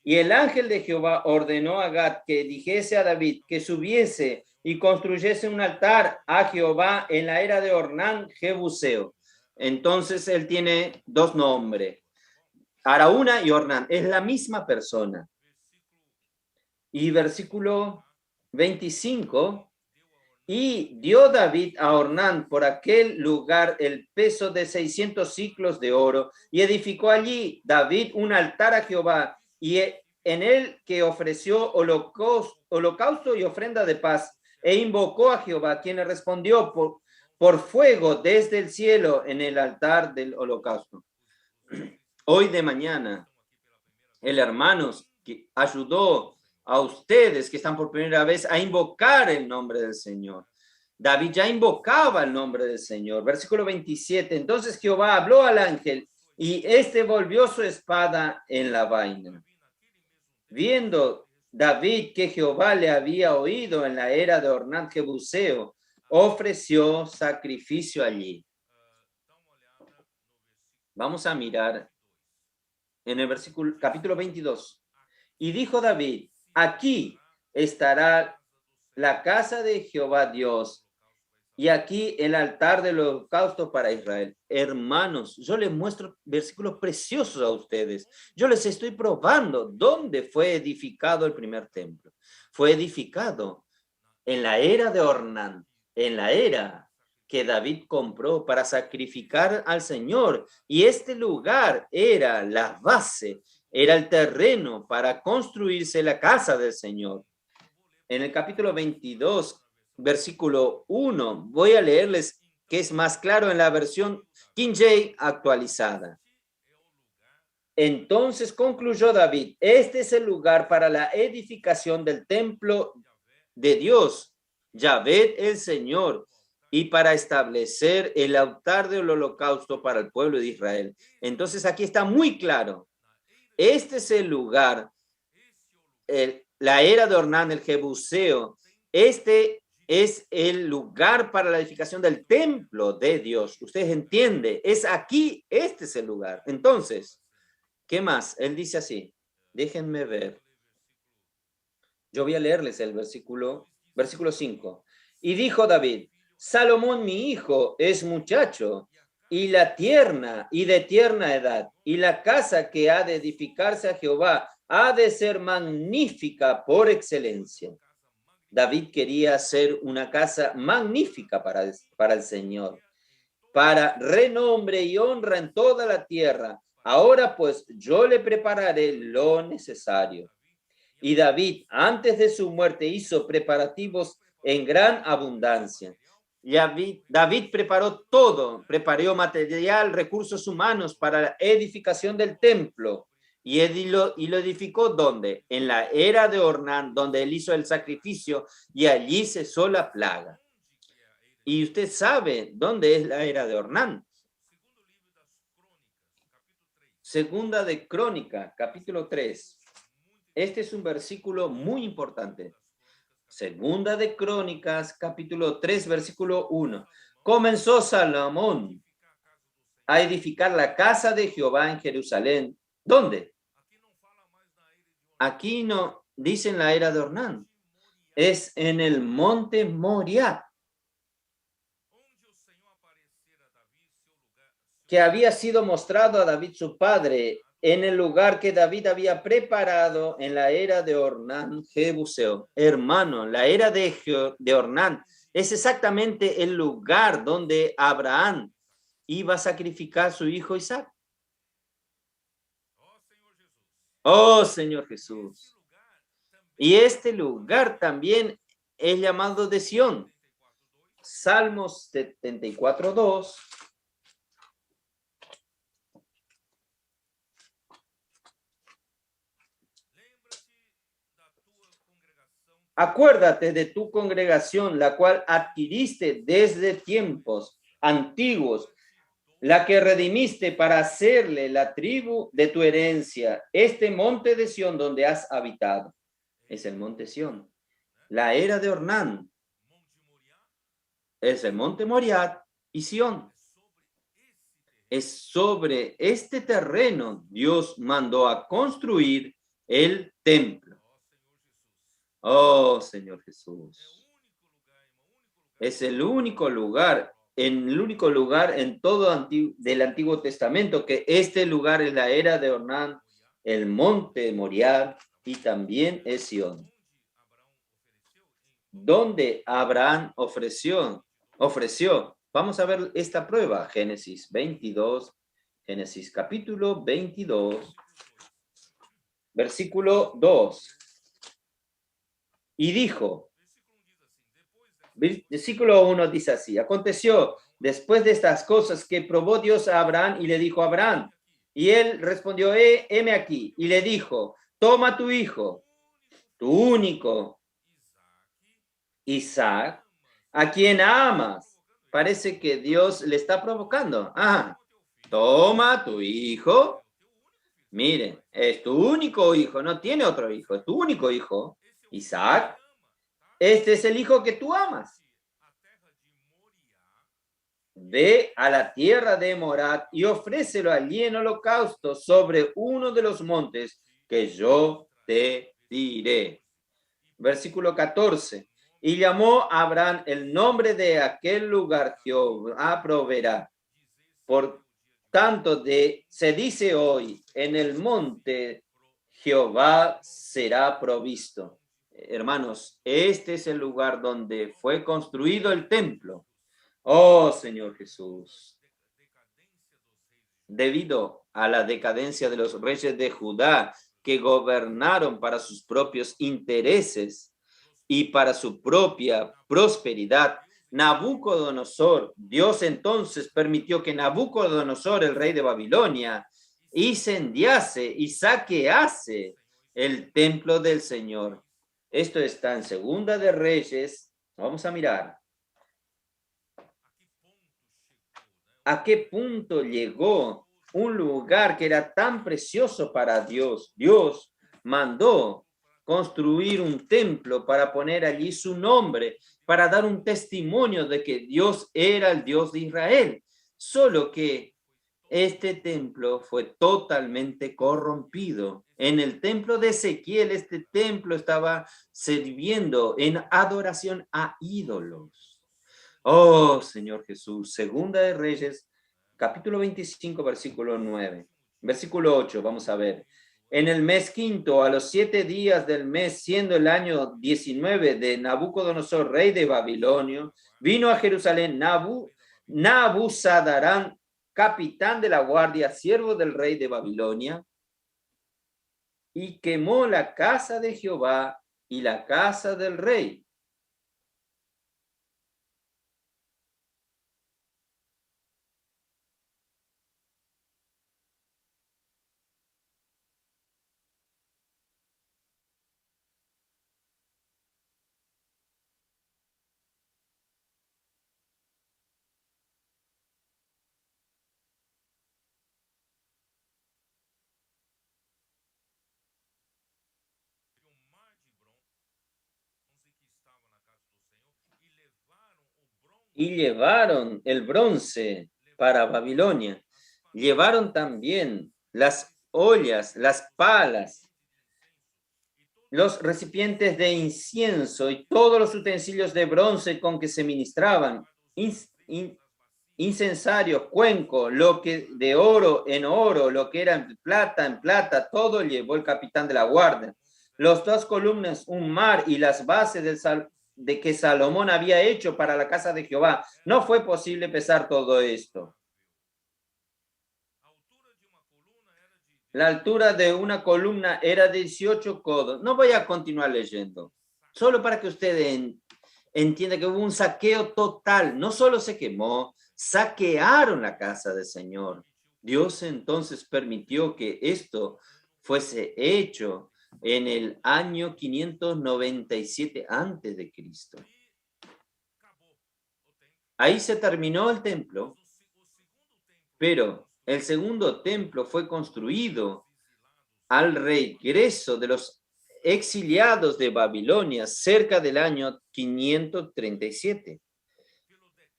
Y el ángel de Jehová ordenó a Gad que dijese a David que subiese y construyese un altar a Jehová en la era de Ornán Jebuseo. Entonces él tiene dos nombres, Araúna y Ornán, es la misma persona. Y versículo 25. Y dio David a Ornán por aquel lugar el peso de 600 siclos de oro, y edificó allí David un altar a Jehová, y en él que ofreció holocausto y ofrenda de paz, e invocó a Jehová, quien le respondió por fuego desde el cielo en el altar del holocausto. Hoy de mañana, el hermano que ayudó a ustedes que están por primera vez a invocar el nombre del Señor. David ya invocaba el nombre del Señor. Versículo 27. Entonces Jehová habló al ángel y este volvió su espada en la vaina. Viendo David que Jehová le había oído en la era de Ornán Jebuseo, ofreció sacrificio allí. Vamos a mirar en el versículo, capítulo 22. Y dijo David, aquí estará la casa de Jehová Dios, y aquí el altar del holocausto para Israel. Hermanos, yo les muestro versículos preciosos a ustedes. Yo les estoy probando dónde fue edificado el primer templo. Fue edificado en la era de Ornán, en la era que David compró para sacrificar al Señor. Y este lugar era la base, era el terreno para construirse la casa del Señor. En el capítulo 22, versículo 1, voy a leerles que es más claro en la versión King James actualizada. Entonces concluyó David, este es el lugar para la edificación del templo de Dios, Yahvé el Señor, y para establecer el altar del holocausto para el pueblo de Israel. Entonces aquí está muy claro, este es el lugar, la era de Ornán, el Jebuseo, este es el lugar para la edificación del templo de Dios. Ustedes entienden, es aquí, este es el lugar. Entonces, ¿qué más? Él dice así, déjenme ver. Yo voy a leerles el versículo 5. Y dijo David, Salomón mi hijo es muchacho y de tierna edad, y la casa que ha de edificarse a Jehová ha de ser magnífica por excelencia. David quería hacer una casa magnífica para el Señor, para renombre y honra en toda la tierra. Ahora pues yo le prepararé lo necesario. Y David, antes de su muerte, hizo preparativos en gran abundancia. David preparó todo, preparó material, recursos humanos para la edificación del templo. Y lo edificó, ¿dónde? En la era de Ornán, donde él hizo el sacrificio, y allí cesó la plaga. Y usted sabe dónde es la era de Ornán. Segunda de Crónica, capítulo 3. Este es un versículo muy importante. Segunda de Crónicas, capítulo 3, versículo 1. Comenzó Salomón a edificar la casa de Jehová en Jerusalén. ¿Dónde? Aquí no dice en la era de Ornán. Es en el monte Moriah, que había sido mostrado a David su padre, en el lugar que David había preparado en la era de Ornán Jebuseo. Hermano, la era de Ornán es exactamente el lugar donde Abraham iba a sacrificar a su hijo Isaac. Oh, Señor Jesús. Y este lugar también es llamado de Sión. Salmos 74:2. Acuérdate de tu congregación, la cual adquiriste desde tiempos antiguos, la que redimiste para hacerle la tribu de tu herencia, este monte de Sión donde has habitado. Es el monte Sión. La era de Ornán es el monte Moriah y Sión. Es sobre este terreno Dios mandó a construir el templo. Oh, Señor Jesús. Es el único lugar en todo del Antiguo Testamento que este lugar es la era de Ornán, el monte Moriah y también es Sión. donde Abraham ofreció. Vamos a ver esta prueba, Génesis 22, Génesis capítulo 22, versículo 2. Y dijo, versículo 1 dice así, aconteció después de estas cosas que probó Dios a Abraham y le dijo a Abraham, y él respondió, heme aquí, y le dijo, toma tu hijo, tu único, Isaac, a quien amas. Parece que Dios le está provocando. Toma tu hijo. Miren, es tu único hijo, no tiene otro hijo, es tu único hijo, Isaac. Este es el hijo que tú amas. Ve a la tierra de Morat y ofrécelo allí en holocausto sobre uno de los montes que yo te diré. Versículo 14. Y llamó a Abraham el nombre de aquel lugar, Jehová proveerá. Por tanto, se dice hoy, en el monte Jehová será provisto. Hermanos, este es el lugar donde fue construido el templo. Oh, Señor Jesús. Debido a la decadencia de los reyes de Judá que gobernaron para sus propios intereses y para su propia prosperidad, Nabucodonosor, Dios entonces permitió que Nabucodonosor, el rey de Babilonia, incendiase y saquease el templo del Señor. Esto está en Segunda de Reyes. Vamos a mirar. ¿A qué punto llegó un lugar que era tan precioso para Dios? Dios mandó construir un templo para poner allí su nombre, para dar un testimonio de que Dios era el Dios de Israel. Solo que este templo fue totalmente corrompido. En el templo de Ezequiel, este templo estaba sirviendo en adoración a ídolos. Oh, Señor Jesús, Segunda de Reyes, capítulo 25, versículo 9. Versículo 8, vamos a ver. En el mes quinto, a los 7 días del mes, siendo el año 19 de Nabucodonosor, rey de Babilonia, vino a Jerusalén Nabuzaradán, capitán de la guardia, siervo del rey de Babilonia, y quemó la casa de Jehová y la casa del rey. Y llevaron el bronce para Babilonia. Llevaron también las ollas, las palas, los recipientes de incienso y todos los utensilios de bronce con que se ministraban, incensarios, cuenco, lo que de oro en oro, lo que era en plata, todo llevó el capitán de la guardia. Los 2 columnas, un mar y las bases de que Salomón había hecho para la casa de Jehová. No fue posible pesar todo esto. La altura de una columna era 18 codos. No voy a continuar leyendo, solo para que ustedes entiendan que hubo un saqueo total. No solo se quemó, saquearon la casa del Señor. Dios entonces permitió que esto fuese hecho en el año 597 antes de Cristo. Ahí se terminó el templo, pero el segundo templo fue construido al regreso de los exiliados de Babilonia cerca del año 537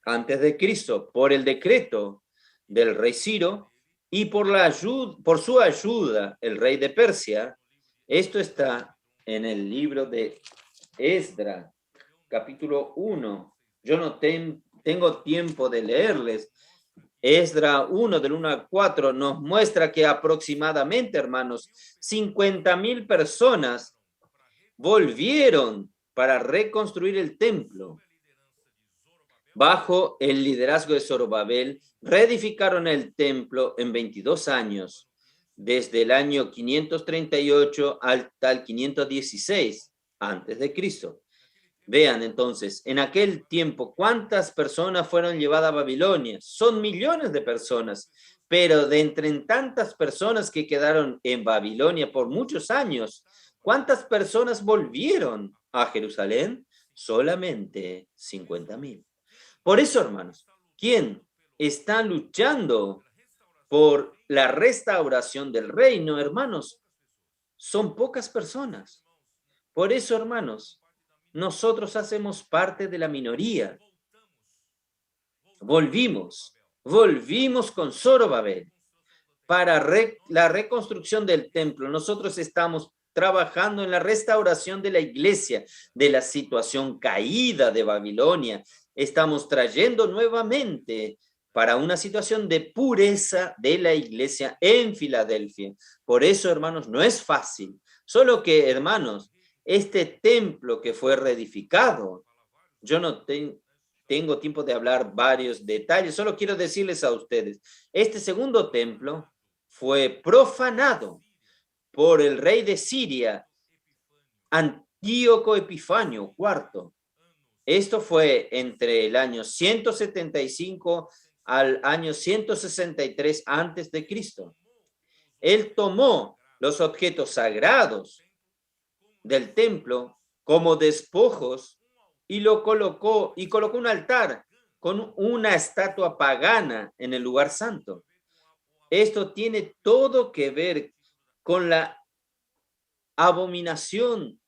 antes de Cristo, por el decreto del rey Ciro y por su ayuda, el rey de Persia. Esto está en el libro de Esdras, capítulo 1. Yo no tengo tiempo de leerles. Esdras 1, del 1 al 4, nos muestra que aproximadamente, hermanos, 50,000 personas volvieron para reconstruir el templo. Bajo el liderazgo de Zorobabel, reedificaron el templo en 22 años, desde el año 538 hasta el 516 antes de Cristo. Vean entonces, en aquel tiempo, ¿cuántas personas fueron llevadas a Babilonia? Son millones de personas, pero de entre tantas personas que quedaron en Babilonia por muchos años, ¿cuántas personas volvieron a Jerusalén? Solamente 50,000. Por eso, hermanos, ¿quién está luchando por la restauración del reino, hermanos? Son pocas personas. Por eso, hermanos, nosotros hacemos parte de la minoría. Volvimos con Zorobabel para la reconstrucción del templo. Nosotros estamos trabajando en la restauración de la iglesia, de la situación caída de Babilonia. Estamos trayendo nuevamente para una situación de pureza de la iglesia en Filadelfia. Por eso, hermanos, no es fácil. Solo que, hermanos, este templo que fue reedificado, yo no tengo tiempo de hablar varios detalles, solo quiero decirles a ustedes, este segundo templo fue profanado por el rey de Siria, Antíoco Epifanio IV. Esto fue entre el año 175 al año 163 antes de Cristo. Él tomó los objetos sagrados del templo como despojos y lo colocó un altar con una estatua pagana en el lugar santo. Esto tiene todo que ver con la abominación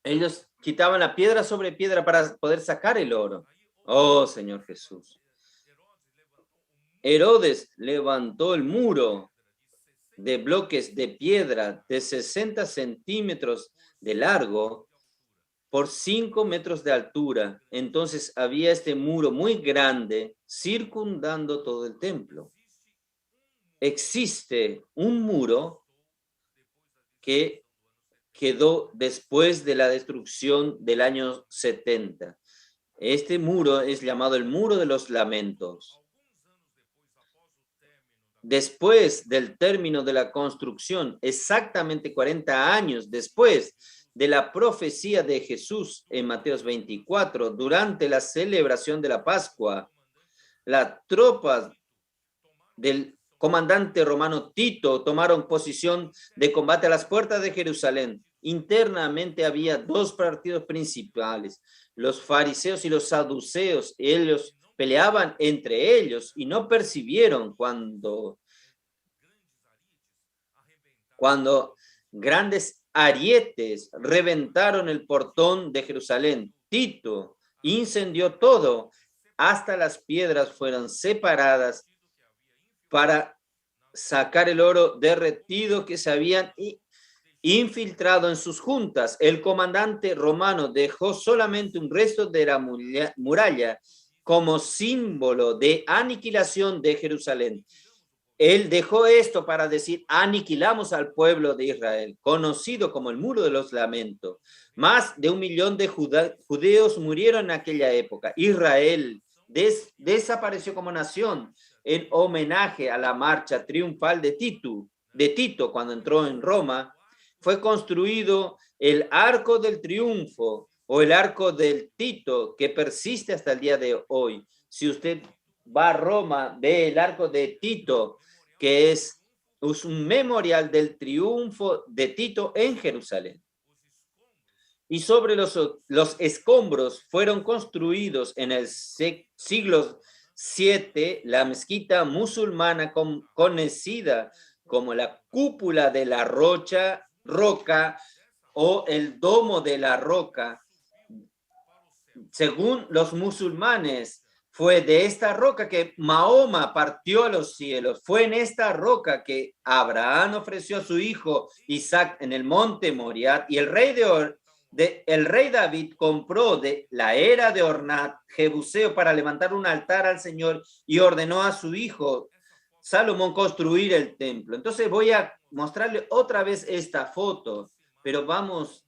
ellos quitaban la piedra sobre piedra para poder sacar el oro. Oh, Señor Jesús. Herodes levantó el muro de bloques de piedra de 60 centímetros de largo por 5 metros de altura. Entonces había este muro muy grande circundando todo el templo. Existe un muro que quedó después de la destrucción del año 70. Este muro es llamado el Muro de los Lamentos. Después del término de la construcción, exactamente 40 años después de la profecía de Jesús en Mateo 24, durante la celebración de la Pascua, las tropas del comandante romano Tito tomaron posición de combate a las puertas de Jerusalén. Internamente había dos partidos principales, los fariseos y los saduceos. Ellos peleaban entre ellos y no percibieron cuando grandes arietes reventaron el portón de Jerusalén. Tito incendió todo, hasta las piedras fueron separadas para sacar el oro derretido que se habían infiltrado en sus juntas. El comandante romano dejó solamente un resto de la muralla como símbolo de aniquilación de Jerusalén. Él dejó esto para decir: aniquilamos al pueblo de Israel, conocido como el Muro de los Lamentos. Más de 1 millón de judeos murieron en aquella época. Israel desapareció como nación en homenaje a la marcha triunfal de Tito cuando entró en Roma. Fue construido el Arco del Triunfo o el Arco del Tito, que persiste hasta el día de hoy. Si usted va a Roma, ve el Arco de Tito, que es un memorial del triunfo de Tito en Jerusalén. Y sobre los escombros fueron construidos en el siglo VII la mezquita musulmana conocida como la cúpula de la roca o el domo de la roca. Según los musulmanes, fue de esta roca que Mahoma partió a los cielos. Fue en esta roca que Abraham ofreció a su hijo Isaac en el monte Moriah, y el rey David compró de la era de Ornat Jebuseo para levantar un altar al Señor y ordenó a su hijo Salomón construir el templo. Entonces voy a mostrarle otra vez esta foto, pero vamos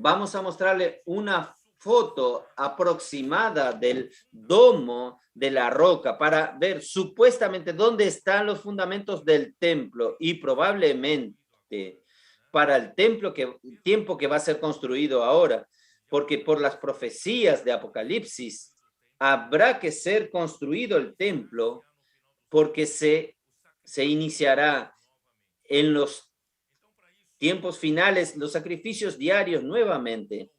a mostrarle una foto aproximada del domo de la roca para ver supuestamente dónde están los fundamentos del templo, y probablemente para el tiempo que va a ser construido ahora, porque por las profecías de Apocalipsis habrá que ser construido el templo, porque se iniciará en los tiempos finales los sacrificios diarios nuevamente.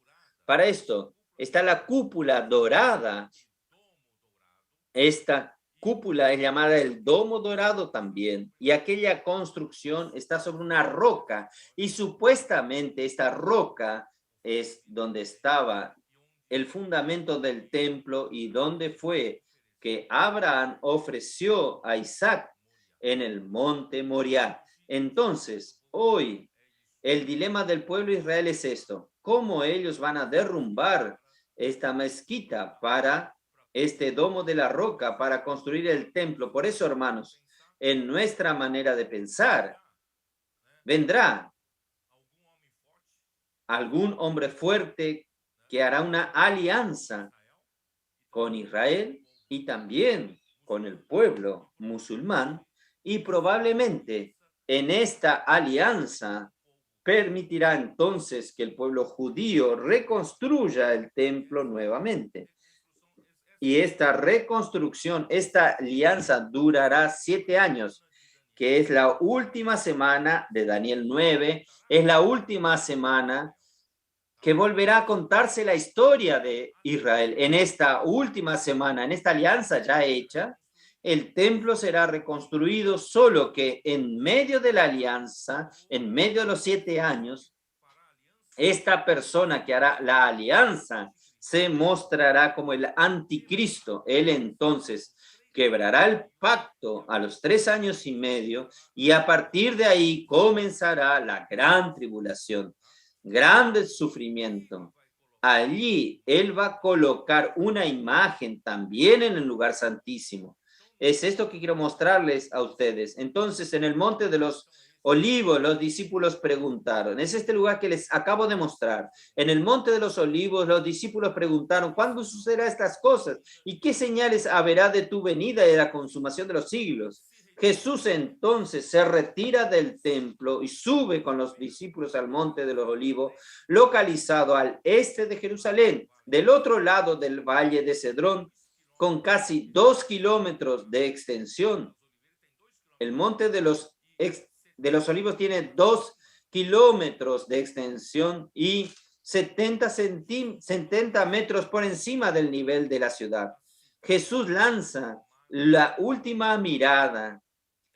Para esto está la cúpula dorada. Esta cúpula es llamada el domo dorado también, y aquella construcción está sobre una roca, y supuestamente esta roca es donde estaba el fundamento del templo y donde fue que Abraham ofreció a Isaac en el monte Moriah. Entonces, hoy el dilema del pueblo de Israel es esto: ¿cómo ellos van a derrumbar esta mezquita para este domo de la roca para construir el templo? Por eso, hermanos, en nuestra manera de pensar, vendrá algún hombre fuerte que hará una alianza con Israel y también con el pueblo musulmán, y probablemente en esta alianza permitirá entonces que el pueblo judío reconstruya el templo nuevamente. Y esta reconstrucción, esta alianza durará 7 años, que es la última semana de Daniel 9, es la última semana que volverá a contarse la historia de Israel. En esta última semana, en esta alianza ya hecha, el templo será reconstruido, solo que en medio de la alianza, en medio de los 7 años, esta persona que hará la alianza se mostrará como el anticristo. Él entonces quebrará el pacto a los 3 años y medio, y a partir de ahí comenzará la gran tribulación, grande sufrimiento. Allí él va a colocar una imagen también en el lugar santísimo. Es esto que quiero mostrarles a ustedes. Entonces, en el monte de los Olivos, los discípulos preguntaron, es este lugar que les acabo de mostrar. En el monte de los Olivos, los discípulos preguntaron, ¿cuándo sucederán estas cosas? ¿Y qué señales habrá de tu venida y de la consumación de los siglos? Jesús entonces se retira del templo y sube con los discípulos al monte de los Olivos, localizado al este de Jerusalén, del otro lado del valle de Cedrón, con casi 2 kilómetros de extensión. El monte de los Olivos tiene 2 kilómetros de extensión y 70 metros por encima del nivel de la ciudad. Jesús lanza la última mirada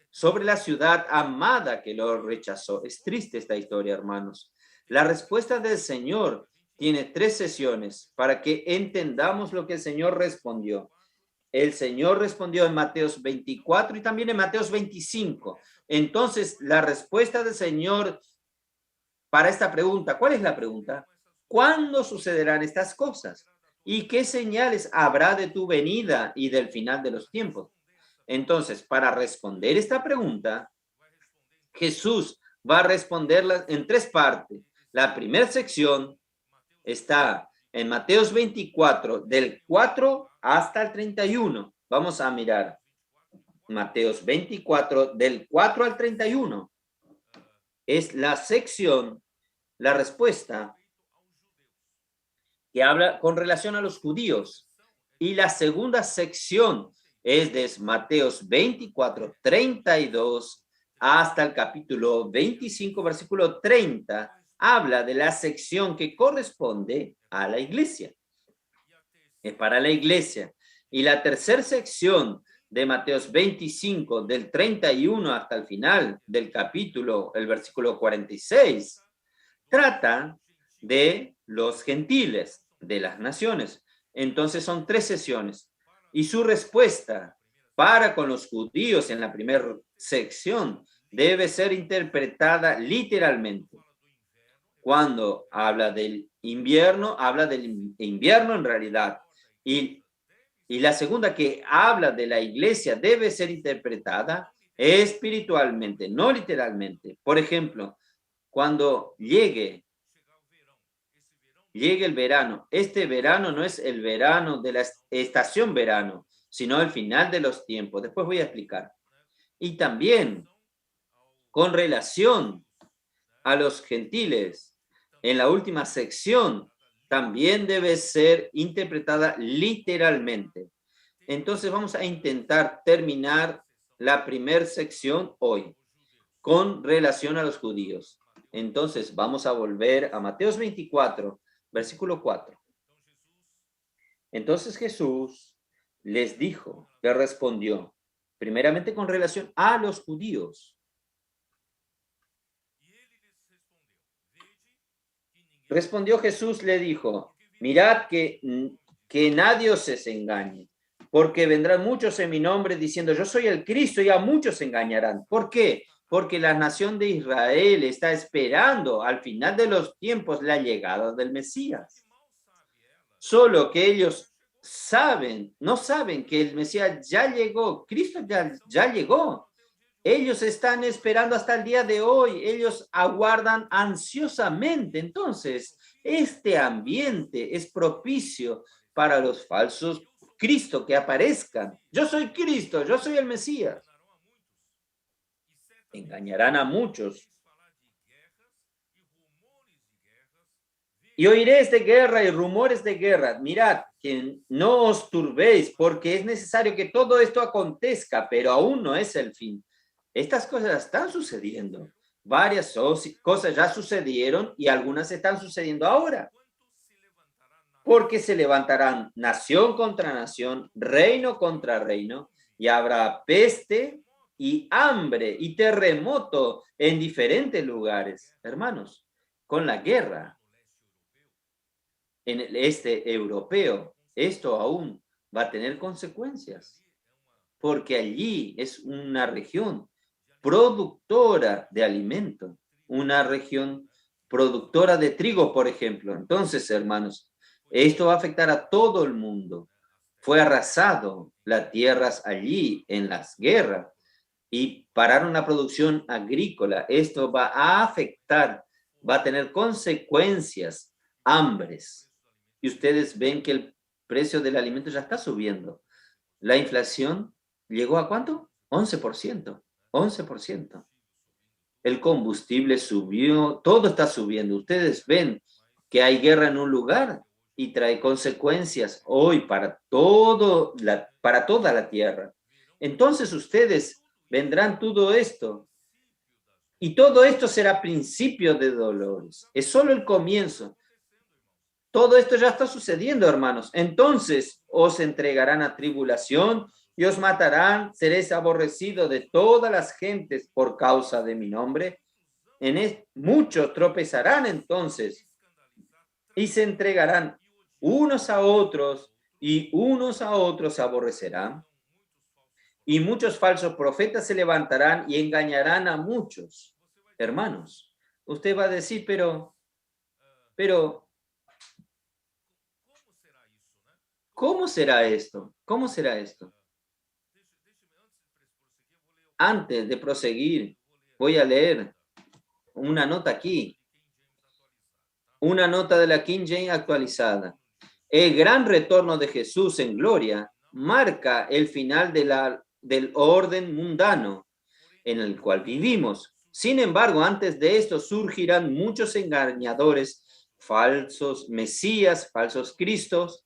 sobre la ciudad amada que lo rechazó. Es triste esta historia, hermanos. La respuesta del Señor tiene 3 sesiones para que entendamos lo que el Señor respondió. El Señor respondió en Mateos 24 y también en Mateos 25. Entonces, la respuesta del Señor para esta pregunta, ¿cuál es la pregunta? ¿Cuándo sucederán estas cosas? ¿Y qué señales habrá de tu venida y del final de los tiempos? Entonces, para responder esta pregunta, Jesús va a responderla en 3 partes. La primera sección está en Mateos 24, del 4 hasta el 31. Vamos a mirar Mateos 24, del 4 al 31. Es la sección, la respuesta que habla con relación a los judíos. Y la segunda sección es de Mateos 24, 32 hasta el capítulo 25, versículo 30. Habla de la sección que corresponde a la iglesia. Es para la iglesia. Y la tercera sección de Mateos 25, del 31 hasta el final del capítulo, el versículo 46, trata de los gentiles, de las naciones. Entonces son 3 sesiones. Y su respuesta para con los judíos en la primera sección debe ser interpretada literalmente. Cuando habla del invierno, habla del invierno en realidad. Y la segunda, que habla de la iglesia, debe ser interpretada espiritualmente, no literalmente. Por ejemplo, cuando llegue el verano, este verano no es el verano de la estación verano, sino el final de los tiempos. Después voy a explicar. Y también con relación a los gentiles, en la última sección, también debe ser interpretada literalmente. Entonces vamos a intentar terminar la primera sección hoy con relación a los judíos. Entonces vamos a volver a Mateos 24, versículo 4. Entonces Jesús les dijo, le respondió, primeramente con relación a los judíos. Respondió Jesús, le dijo, mirad que nadie os engañe, porque vendrán muchos en mi nombre diciendo, yo soy el Cristo, y a muchos se engañarán. ¿Por qué? Porque la nación de Israel está esperando al final de los tiempos la llegada del Mesías. Solo que ellos no saben que el Mesías ya llegó, Cristo ya llegó. Ellos están esperando hasta el día de hoy, ellos aguardan ansiosamente. Entonces, este ambiente es propicio para los falsos Cristo que aparezcan. Yo soy Cristo, yo soy el Mesías. Engañarán a muchos. Y oiréis de guerra y rumores de guerra. Mirad, que no os turbéis, porque es necesario que todo esto acontezca, pero aún no es el fin. Estas cosas están sucediendo. Varias cosas ya sucedieron y algunas están sucediendo ahora. Porque se levantarán nación contra nación, reino contra reino, y habrá peste y hambre y terremoto en diferentes lugares. Hermanos, con la guerra en el este europeo, esto aún va a tener consecuencias. porque allí es una región productora de alimento, una región productora de trigo, por ejemplo. Entonces, hermanos, esto va a afectar a todo el mundo. Fue arrasado las tierras allí en las guerras y pararon la producción agrícola. Esto va a afectar, va a tener consecuencias, hambres. Y ustedes ven que el precio del alimento ya está subiendo. La inflación llegó ¿a cuánto? 11%. 11%. El combustible subió, todo está subiendo. Ustedes ven que hay guerra en un lugar y trae consecuencias hoy para para toda la tierra. Entonces ustedes vendrán todo esto y todo esto será principio de dolores. Es solo el comienzo. Todo esto ya está sucediendo, hermanos. Entonces os entregarán a tribulación y os matarán. Seréis aborrecidos de todas las gentes por causa de mi nombre. Muchos tropezarán entonces y se entregarán unos a otros y unos a otros se aborrecerán. Y muchos falsos profetas se levantarán y engañarán a muchos. Hermanos, usted va a decir, pero, ¿cómo será esto? ¿Cómo será esto? Antes de proseguir, voy a leer una nota aquí. Una nota de la King James actualizada. El gran retorno de Jesús en gloria marca el final del orden mundano en el cual vivimos. Sin embargo, antes de esto surgirán muchos engañadores, falsos mesías, falsos cristos,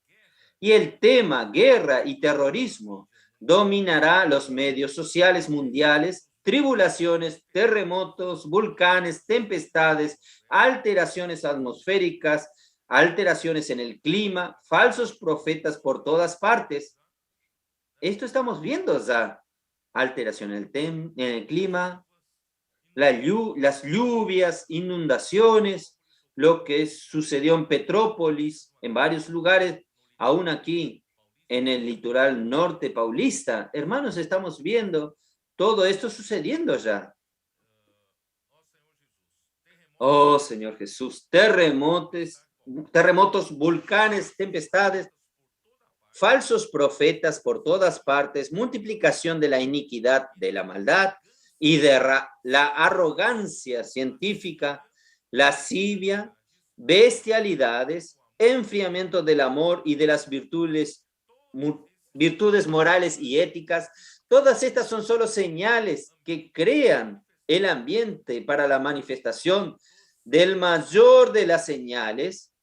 y el tema guerra y terrorismo dominará los medios sociales mundiales, tribulaciones, terremotos, volcanes, tempestades, alteraciones atmosféricas, alteraciones en el clima, falsos profetas por todas partes. Esto estamos viendo ya. Alteración en el clima, las lluvias, inundaciones, lo que sucedió en Petrópolis, en varios lugares, aún aquí en el litoral norte paulista. Hermanos, estamos viendo todo esto sucediendo ya. Oh, Señor Jesús, terremotos, volcanes, tempestades, falsos profetas por todas partes, multiplicación de la iniquidad, de la maldad y de la arrogancia científica, lascivia, bestialidades, enfriamiento del amor y de las virtudes morales y éticas. Todas estas son solo señales que crean el ambiente para la manifestación del mayor de las señales,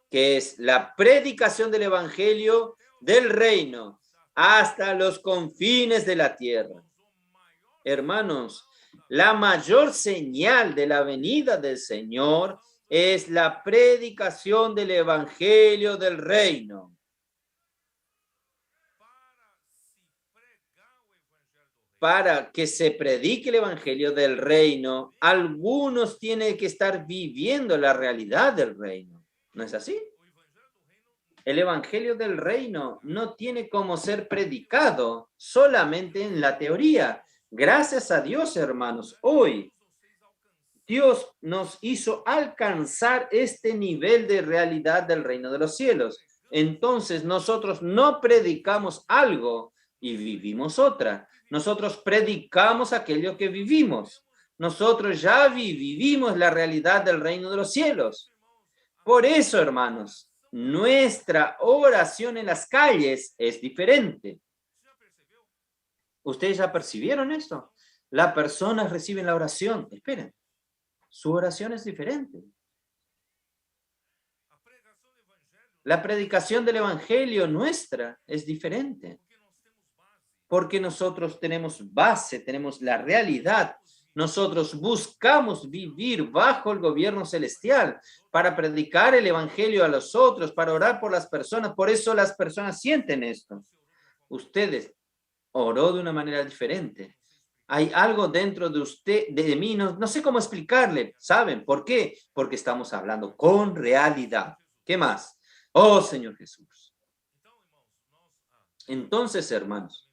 que es la predicación del evangelio del reino hasta los confines de la tierra. Hermanos, la mayor señal de la venida del Señor es la predicación del evangelio del reino. Para que se predique el evangelio del reino, algunos tienen que estar viviendo la realidad del reino. ¿No es así? El evangelio del reino no tiene como ser predicado solamente en la teoría. Gracias a Dios, hermanos, hoy Dios nos hizo alcanzar este nivel de realidad del reino de los cielos. Entonces nosotros no predicamos algo y vivimos otra. Nosotros predicamos aquello que vivimos. Nosotros ya vivimos la realidad del reino de los cielos. Por eso, hermanos, nuestra oración en las calles es diferente. ¿Ustedes ya percibieron esto? Las personas reciben la oración. Esperen, su oración es diferente. La predicación del evangelio nuestra es diferente. Porque nosotros tenemos base, tenemos la realidad. Nosotros buscamos vivir bajo el gobierno celestial para predicar el evangelio a los otros, para orar por las personas. Por eso las personas sienten esto. Ustedes oró de una manera diferente. Hay algo dentro de usted, de mí, no sé cómo explicarle. ¿Saben por qué? Porque estamos hablando con realidad. ¿Qué más? Oh, Señor Jesús. Entonces, hermanos,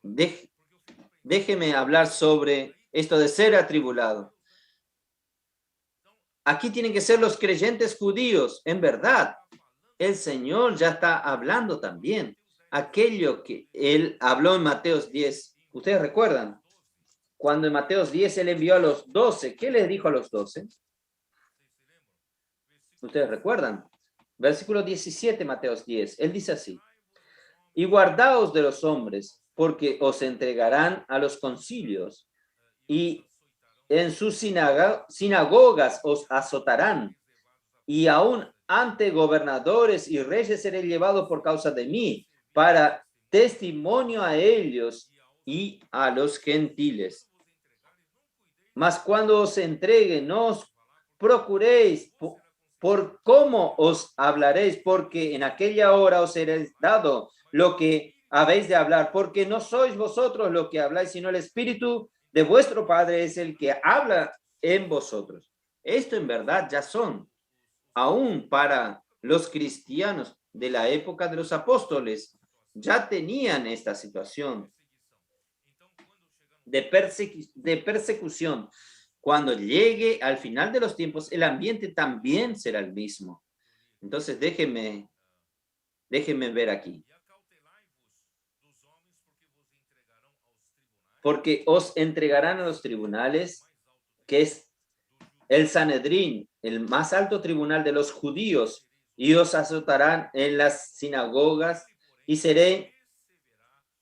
Déjeme hablar sobre esto de ser atribulado. Aquí tienen que ser los creyentes judíos, en verdad. El Señor ya está hablando también. Aquello que Él habló en Mateos 10. ¿Ustedes recuerdan? Cuando en Mateos 10 Él envió a los 12. ¿Qué les dijo a los 12? ¿Ustedes recuerdan? Versículo 17, Mateos 10. Él dice así. Y guardaos de los hombres, porque os entregarán a los concilios, y en sus sinagogas os azotarán, y aún ante gobernadores y reyes seré llevado por causa de mí, para testimonio a ellos y a los gentiles. Mas cuando os entreguen, no os procuréis por cómo os hablaréis, porque en aquella hora os seréis dado lo que habéis de hablar, porque no sois vosotros lo que habláis, sino el Espíritu de vuestro Padre es el que habla en vosotros. Esto en verdad ya son, aún para los cristianos de la época de los apóstoles, ya tenían esta situación de persecución. Cuando llegue al final de los tiempos, el ambiente también será el mismo. Entonces, déjenme ver aquí. Porque os entregarán a los tribunales, que es el Sanedrín, el más alto tribunal de los judíos, y os azotarán en las sinagogas, y seré,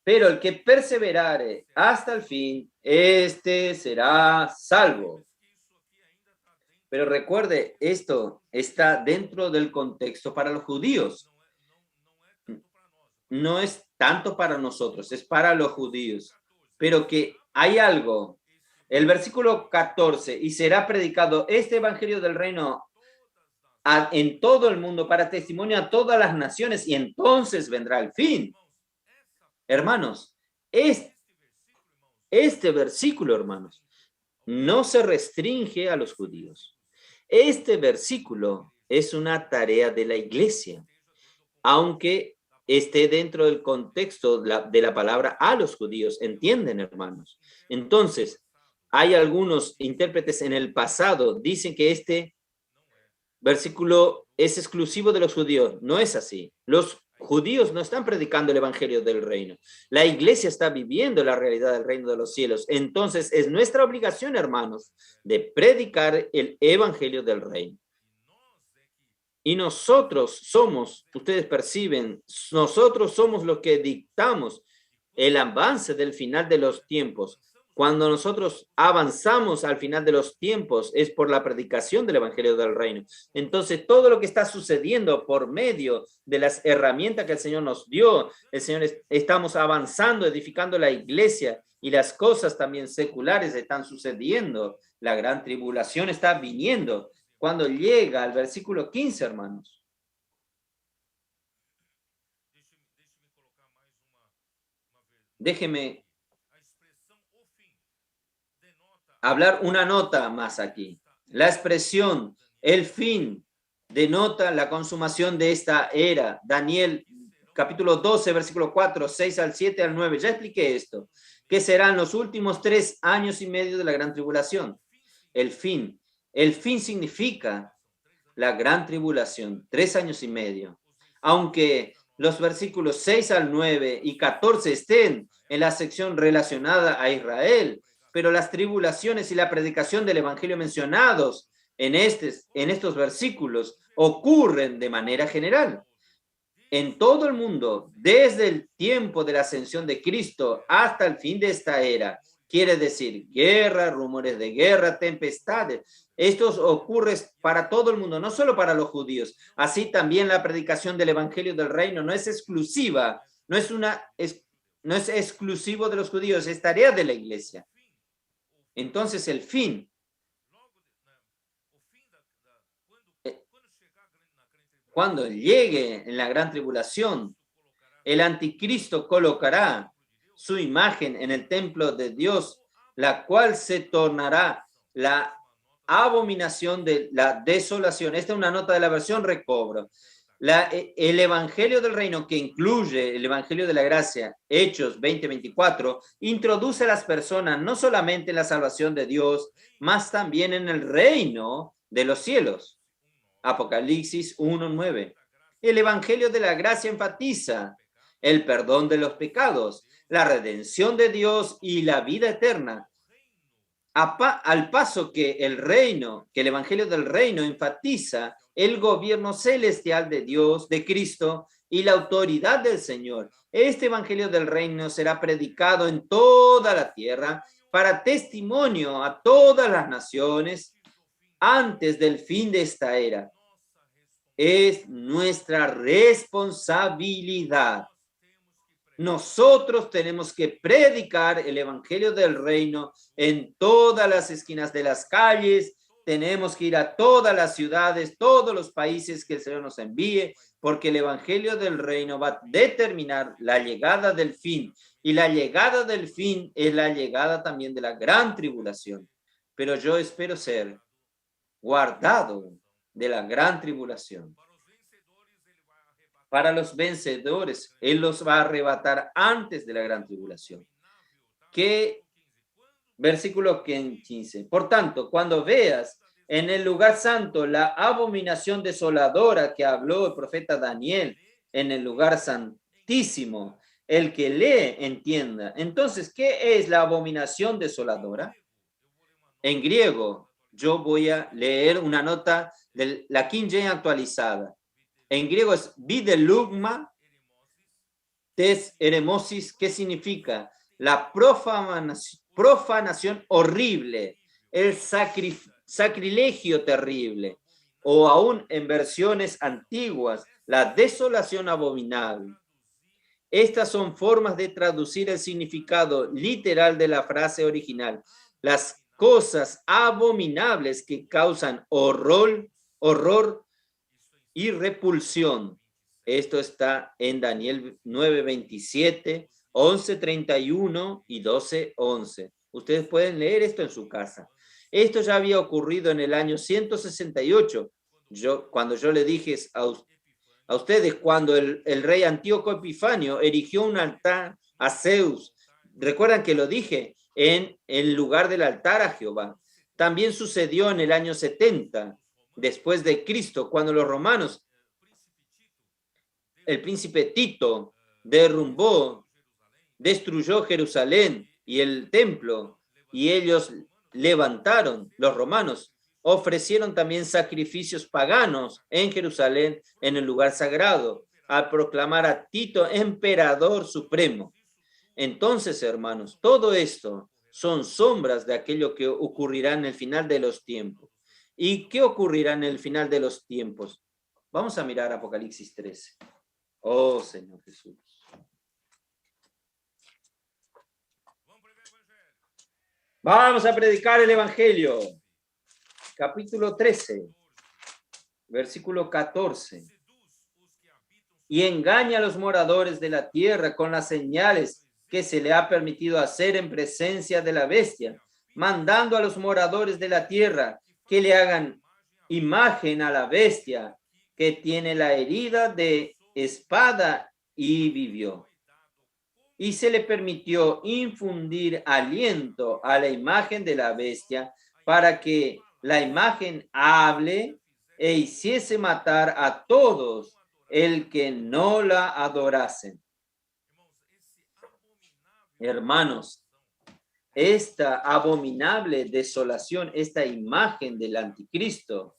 pero el que perseverare hasta el fin, este será salvo. Pero recuerde, esto está dentro del contexto para los judíos. No es tanto para nosotros, es para los judíos. Pero que hay algo. El versículo 14, y será predicado este evangelio del reino en todo el mundo para testimonio a todas las naciones, y entonces vendrá el fin. Hermanos, este versículo, hermanos, no se restringe a los judíos. Este versículo es una tarea de la iglesia, aunque esté dentro del contexto de la palabra a los judíos. ¿Entienden, hermanos? Entonces, hay algunos intérpretes en el pasado, dicen que este versículo es exclusivo de los judíos. No es así. Los judíos no están predicando el evangelio del reino. La iglesia está viviendo la realidad del reino de los cielos. Entonces, es nuestra obligación, hermanos, de predicar el evangelio del reino. Y nosotros somos, ustedes perciben, nosotros somos los que dictamos el avance del final de los tiempos. Cuando nosotros avanzamos al final de los tiempos es por la predicación del evangelio del reino. Entonces, todo lo que está sucediendo por medio de las herramientas que el Señor nos dio, estamos avanzando, edificando la iglesia, y las cosas también seculares están sucediendo. La gran tribulación está viniendo. Cuando llega al versículo 15, hermanos. Déjeme hablar una nota más aquí. La expresión, el fin, denota la consumación de esta era. Daniel, capítulo 12, versículo 4, 6 al 7 al 9. Ya expliqué esto. Que serán los últimos 3 años y medio de la gran tribulación. El fin. El fin significa la gran tribulación, 3 años y medio. Aunque los versículos 6 al 9 y 14 estén en la sección relacionada a Israel, pero las tribulaciones y la predicación del evangelio mencionados en estos versículos ocurren de manera general. En todo el mundo, desde el tiempo de la ascensión de Cristo hasta el fin de esta era. Quiere decir guerra, rumores de guerra, tempestades. Esto ocurre para todo el mundo, no solo para los judíos. Así también la predicación del evangelio del reino no es exclusiva, no es exclusivo de los judíos, es tarea de la iglesia. Entonces el fin. Cuando llegue en la gran tribulación, el anticristo colocará su imagen en el templo de Dios, la cual se tornará la abominación de la desolación. Esta es una nota de la versión Recobro. El evangelio del reino, que incluye el evangelio de la gracia, Hechos 20:24, introduce a las personas no solamente en la salvación de Dios, más también en el reino de los cielos. Apocalipsis 1:9. El evangelio de la gracia enfatiza el perdón de los pecados, la redención de Dios y la vida eterna. Al paso que el evangelio del reino enfatiza el gobierno celestial de Dios, de Cristo y la autoridad del Señor. Este evangelio del reino será predicado en toda la tierra para testimonio a todas las naciones antes del fin de esta era. Es nuestra responsabilidad. Nosotros tenemos que predicar el evangelio del reino en todas las esquinas de las calles. Tenemos que ir a todas las ciudades, todos los países que el Señor nos envíe, porque el evangelio del reino va a determinar la llegada del fin. Y la llegada del fin es la llegada también de la gran tribulación. Pero yo espero ser guardado de la gran tribulación. Para los vencedores, Él los va a arrebatar antes de la gran tribulación. ¿Qué? Versículo 15. Por tanto, cuando veas en el lugar santo la abominación desoladora que habló el profeta Daniel en el lugar santísimo, el que lee entienda. Entonces, ¿qué es la abominación desoladora? En griego, yo voy a leer una nota de la King James actualizada. En griego es videlugma tes eremosis, que significa la profanación horrible, el sacrilegio terrible, o aún en versiones antiguas, la desolación abominable. Estas son formas de traducir el significado literal de la frase original. Las cosas abominables que causan horror y repulsión. Esto está en Daniel 9:27, 11:31 y 12:11. Ustedes pueden leer esto en su casa. Esto ya había ocurrido en el año 168. Cuando yo le dije a ustedes, cuando el rey Antíoco Epifanio erigió un altar a Zeus. ¿Recuerdan que lo dije? En el lugar del altar a Jehová. También sucedió en el año 70. Después de Cristo, cuando los romanos, el príncipe Tito destruyó Jerusalén y el templo, y ellos levantaron, los romanos, ofrecieron también sacrificios paganos en Jerusalén, en el lugar sagrado, al proclamar a Tito emperador supremo. Entonces, hermanos, todo esto son sombras de aquello que ocurrirá en el final de los tiempos. ¿Y qué ocurrirá en el final de los tiempos? Vamos a mirar Apocalipsis 13. Oh, Señor Jesús. Vamos a predicar el Evangelio. Capítulo 13, versículo 14. Y engaña a los moradores de la tierra con las señales que se le ha permitido hacer en presencia de la bestia, mandando a los moradores de la tierra que le hagan imagen a la bestia que tiene la herida de espada y vivió. Y se le permitió infundir aliento a la imagen de la bestia para que la imagen hable e hiciese matar a todos el que no la adorasen. Hermanos, esta abominable desolación, esta imagen del anticristo,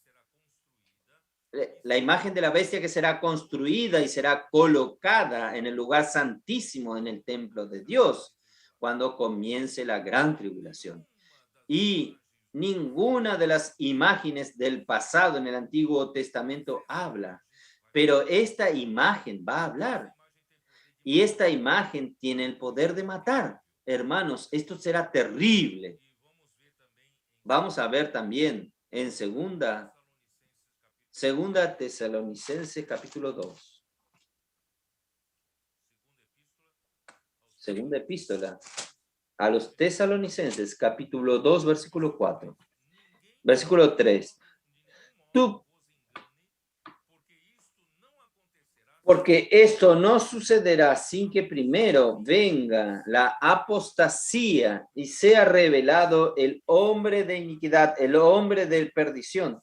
la imagen de la bestia que será construida y será colocada en el lugar santísimo en el templo de Dios cuando comience la gran tribulación. Y ninguna de las imágenes del pasado en el Antiguo Testamento habla, pero esta imagen va a hablar. Y esta imagen tiene el poder de matar. Hermanos, esto será terrible. Vamos a ver también en Segunda Tesalonicenses capítulo 2. Segunda epístola a los Tesalonicenses capítulo 2 versículo 4. Versículo 3. Tú Porque esto no sucederá sin que primero venga la apostasía y sea revelado el hombre de iniquidad, el hombre de perdición,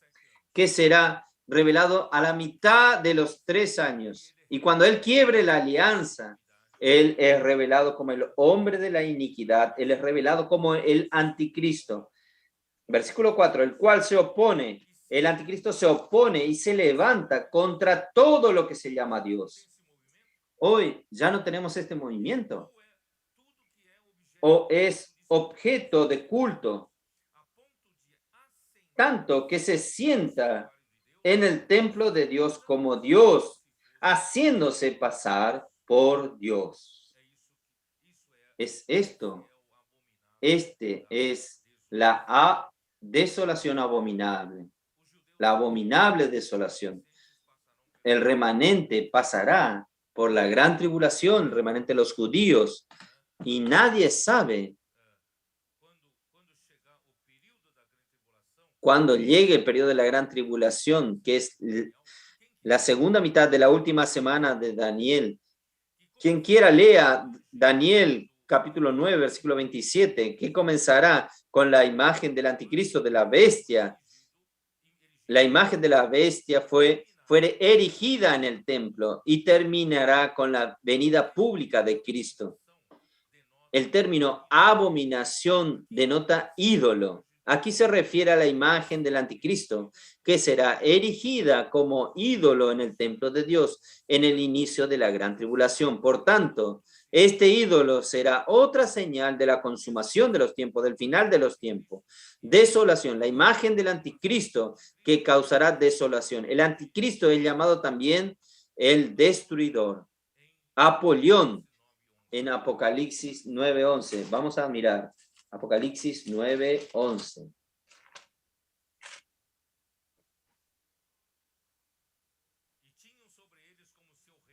que será revelado a la mitad de los 3 años. Y cuando él quiebre la alianza, él es revelado como el hombre de la iniquidad, él es revelado como el anticristo. Versículo 4, el cual se opone, el anticristo se opone y se levanta contra todo lo que se llama Dios. Hoy ya no tenemos este movimiento. O es objeto de culto, tanto que se sienta en el templo de Dios como Dios, haciéndose pasar por Dios. Es esto. Este es la desolación abominable. La abominable desolación. El remanente pasará por la gran tribulación, el remanente de los judíos, y nadie sabe cuando llegue el periodo de la gran tribulación, que es la segunda mitad de la última semana de Daniel. Quien quiera lea Daniel capítulo 9, versículo 27, que comenzará con la imagen del anticristo, de la bestia. La imagen de la bestia fue erigida en el templo y terminará con la venida pública de Cristo. El término abominación denota ídolo. Aquí se refiere a la imagen del anticristo, que será erigida como ídolo en el templo de Dios en el inicio de la gran tribulación. Por tanto, este ídolo será otra señal de la consumación de los tiempos, del final de los tiempos. Desolación, la imagen del anticristo que causará desolación. El anticristo es llamado también el destruidor. Apolión, en Apocalipsis 9:11. Vamos a mirar. Apocalipsis 9:11.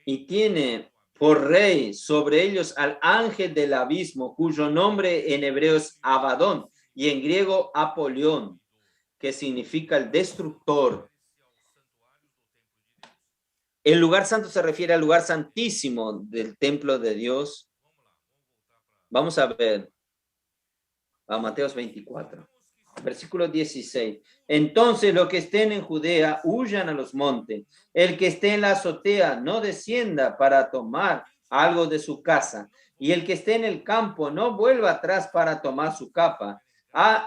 Y tiene por rey sobre ellos al ángel del abismo, cuyo nombre en hebreo es Abadón y en griego Apolión, que significa el destructor. El lugar santo se refiere al lugar santísimo del templo de Dios. Vamos a ver a Mateos 24. Versículo 16. Entonces los que estén en Judea huyan a los montes. El que esté en la azotea no descienda para tomar algo de su casa. Y el que esté en el campo no vuelva atrás para tomar su capa.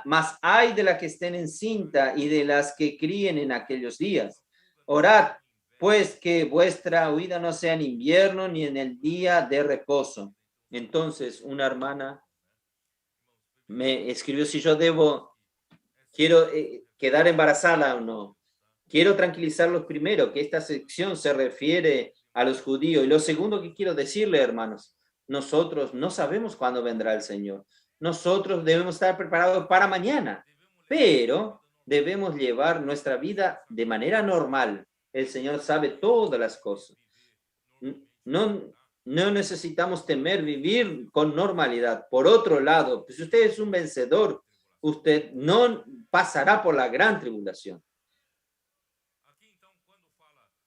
Mas hay de las que estén en cinta y de las que críen en aquellos días. Orad, pues, que vuestra huida no sea en invierno ni en el día de reposo. Entonces una hermana me escribió si yo quiero quedar embarazada o no. Quiero tranquilizarlos primero, que esta sección se refiere a los judíos. Y lo segundo que quiero decirle, hermanos, nosotros no sabemos cuándo vendrá el Señor. Nosotros debemos estar preparados para mañana, pero debemos llevar nuestra vida de manera normal. El Señor sabe todas las cosas. No necesitamos temer vivir con normalidad. Por otro lado, si usted es un vencedor, usted no pasará por la gran tribulación.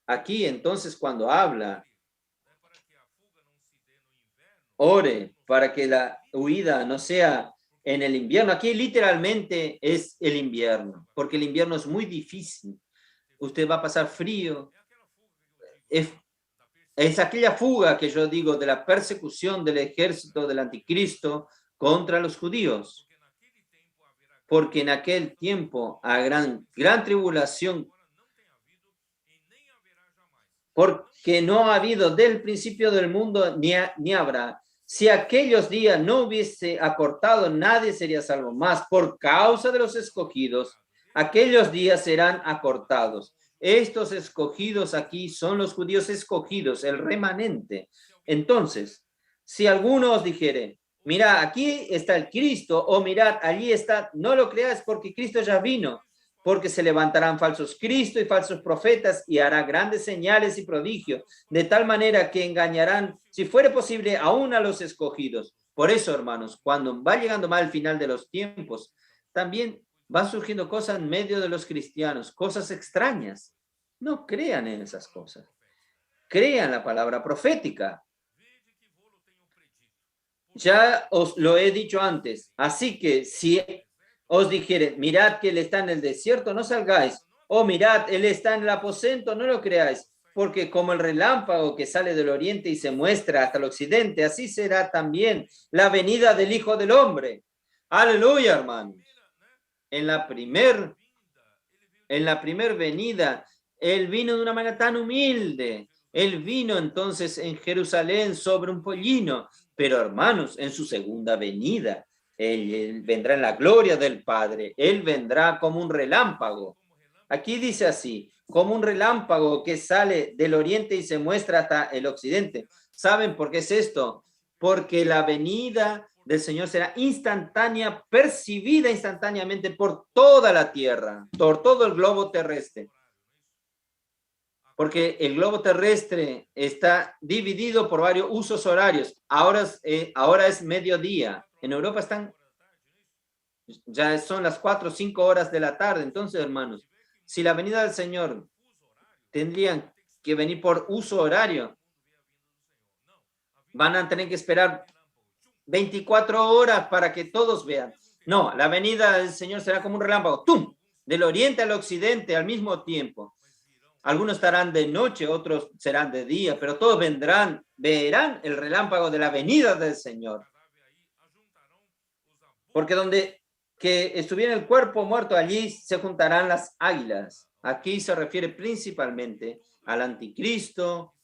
Aquí entonces cuando habla, ore para que la huida no sea en el invierno. Aquí literalmente es el invierno, porque el invierno es muy difícil. Usted va a pasar frío. Es aquella fuga que yo digo de la persecución del ejército del anticristo contra los judíos. Porque en aquel tiempo a gran tribulación, porque no ha habido del principio del mundo ni habrá. Si aquellos días no hubiese acortado, nadie sería salvo. Más por causa de los escogidos, aquellos días serán acortados. Estos escogidos aquí son los judíos escogidos, el remanente. Entonces, si alguno os dijere, mira, aquí está el Cristo, o mirad, allí está, no lo creáis porque Cristo ya vino, porque se levantarán falsos Cristo y falsos profetas y hará grandes señales y prodigios, de tal manera que engañarán, si fuere posible, aún a los escogidos. Por eso, hermanos, cuando va llegando más el final de los tiempos, también van surgiendo cosas en medio de los cristianos, cosas extrañas. No crean en esas cosas. crean la palabra profética. Ya os lo he dicho antes. Así que si os dijere, mirad que él está en el desierto, no salgáis. O mirad, él está en el aposento, no lo creáis. Porque como el relámpago que sale del oriente y se muestra hasta el occidente, así será también la venida del Hijo del Hombre. Aleluya, hermanos. En la primer venida, él vino de una manera tan humilde. Él vino entonces en Jerusalén sobre un pollino. Pero hermanos, en su segunda venida, él vendrá en la gloria del Padre. Él vendrá como un relámpago. Aquí dice así, como un relámpago que sale del oriente y se muestra hasta el occidente. ¿Saben por qué es esto? Porque la venida del Señor será instantánea, percibida instantáneamente por toda la tierra, por todo el globo terrestre. Porque el globo terrestre está dividido por varios usos horarios. Ahora es mediodía. En Europa ya son las 4 o 5 horas de la tarde. Entonces, hermanos, si la venida del Señor tendrían que venir por uso horario, van a tener que esperar 24 horas para que todos vean. No, la venida del Señor será como un relámpago, ¡tum!, del oriente al occidente al mismo tiempo. Algunos estarán de noche, otros serán de día, pero todos verán el relámpago de la venida del Señor. Porque donde que estuviera el cuerpo muerto, allí se juntarán las águilas. Aquí se refiere principalmente al anticristo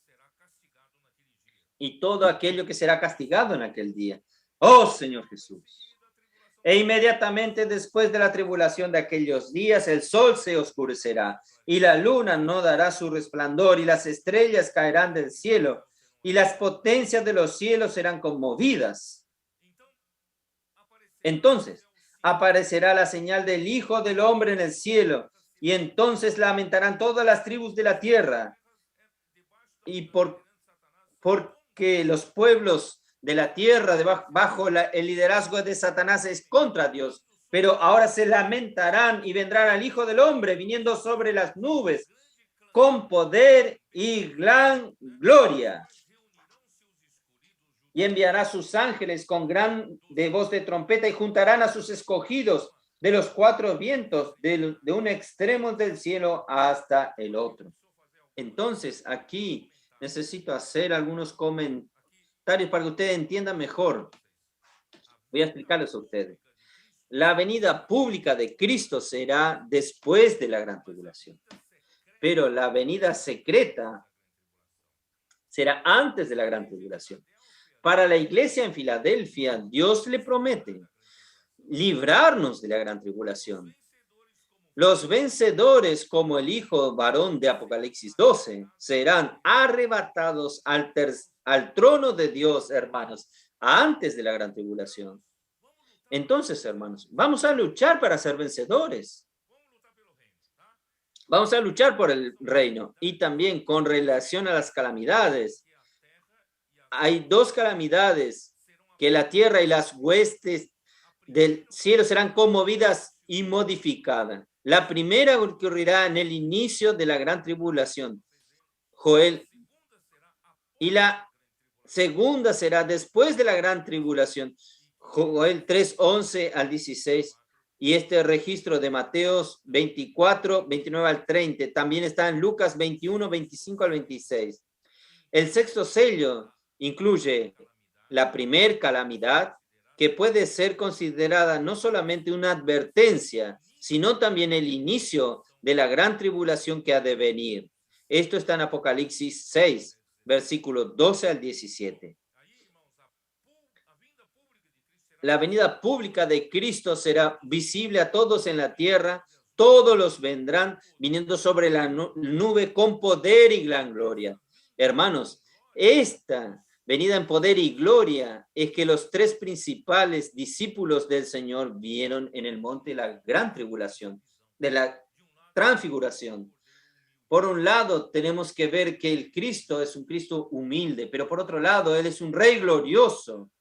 y todo aquello que será castigado en aquel día. ¡Oh, Señor Jesús! E inmediatamente después de la tribulación de aquellos días, el sol se oscurecerá y la luna no dará su resplandor y las estrellas caerán del cielo y las potencias de los cielos serán conmovidas. Entonces aparecerá la señal del Hijo del Hombre en el cielo y entonces lamentarán todas las tribus de la tierra. Y porque los pueblos de la tierra bajo el liderazgo de Satanás es contra Dios, pero ahora se lamentarán y vendrán al Hijo del Hombre viniendo sobre las nubes con poder y gran gloria. Y enviará sus ángeles con gran voz de trompeta y juntarán a sus escogidos de los 4 vientos, de un extremo del cielo hasta el otro. Entonces, aquí necesito hacer algunos comentarios para que ustedes entiendan mejor. Voy a explicarles a ustedes. La venida pública de Cristo será después de la gran tribulación, pero la venida secreta será antes de la gran tribulación. Para la iglesia en Filadelfia, Dios le promete librarnos de la gran tribulación. Los vencedores, como el hijo varón de Apocalipsis 12, serán arrebatados al trono de Dios, hermanos, antes de la gran tribulación. Entonces, hermanos, vamos a luchar para ser vencedores. Vamos a luchar por el reino y también con relación a las calamidades. Hay 2 calamidades, que la tierra y las huestes del cielo serán conmovidas y modificadas. La primera ocurrirá en el inicio de la gran tribulación, Joel, y la segunda será después de la gran tribulación, Joel 3:11 al 16, y este registro de Mateos 24, 29 al 30, también está en Lucas 21, 25 al 26. El 6º sello incluye la primer calamidad, que puede ser considerada no solamente una advertencia, sino también el inicio de la gran tribulación que ha de venir. Esto está en Apocalipsis 6, versículos 12 al 17. La venida pública de Cristo será visible a todos en la tierra, todos los vendrán viniendo sobre la nube con poder y gran gloria. Hermanos, esta venida en poder y gloria es que los 3 principales discípulos del Señor vieron en el monte de la gran tribulación, de la transfiguración. Por un lado, tenemos que ver que el Cristo es un Cristo humilde, pero por otro lado, Él es un Rey glorioso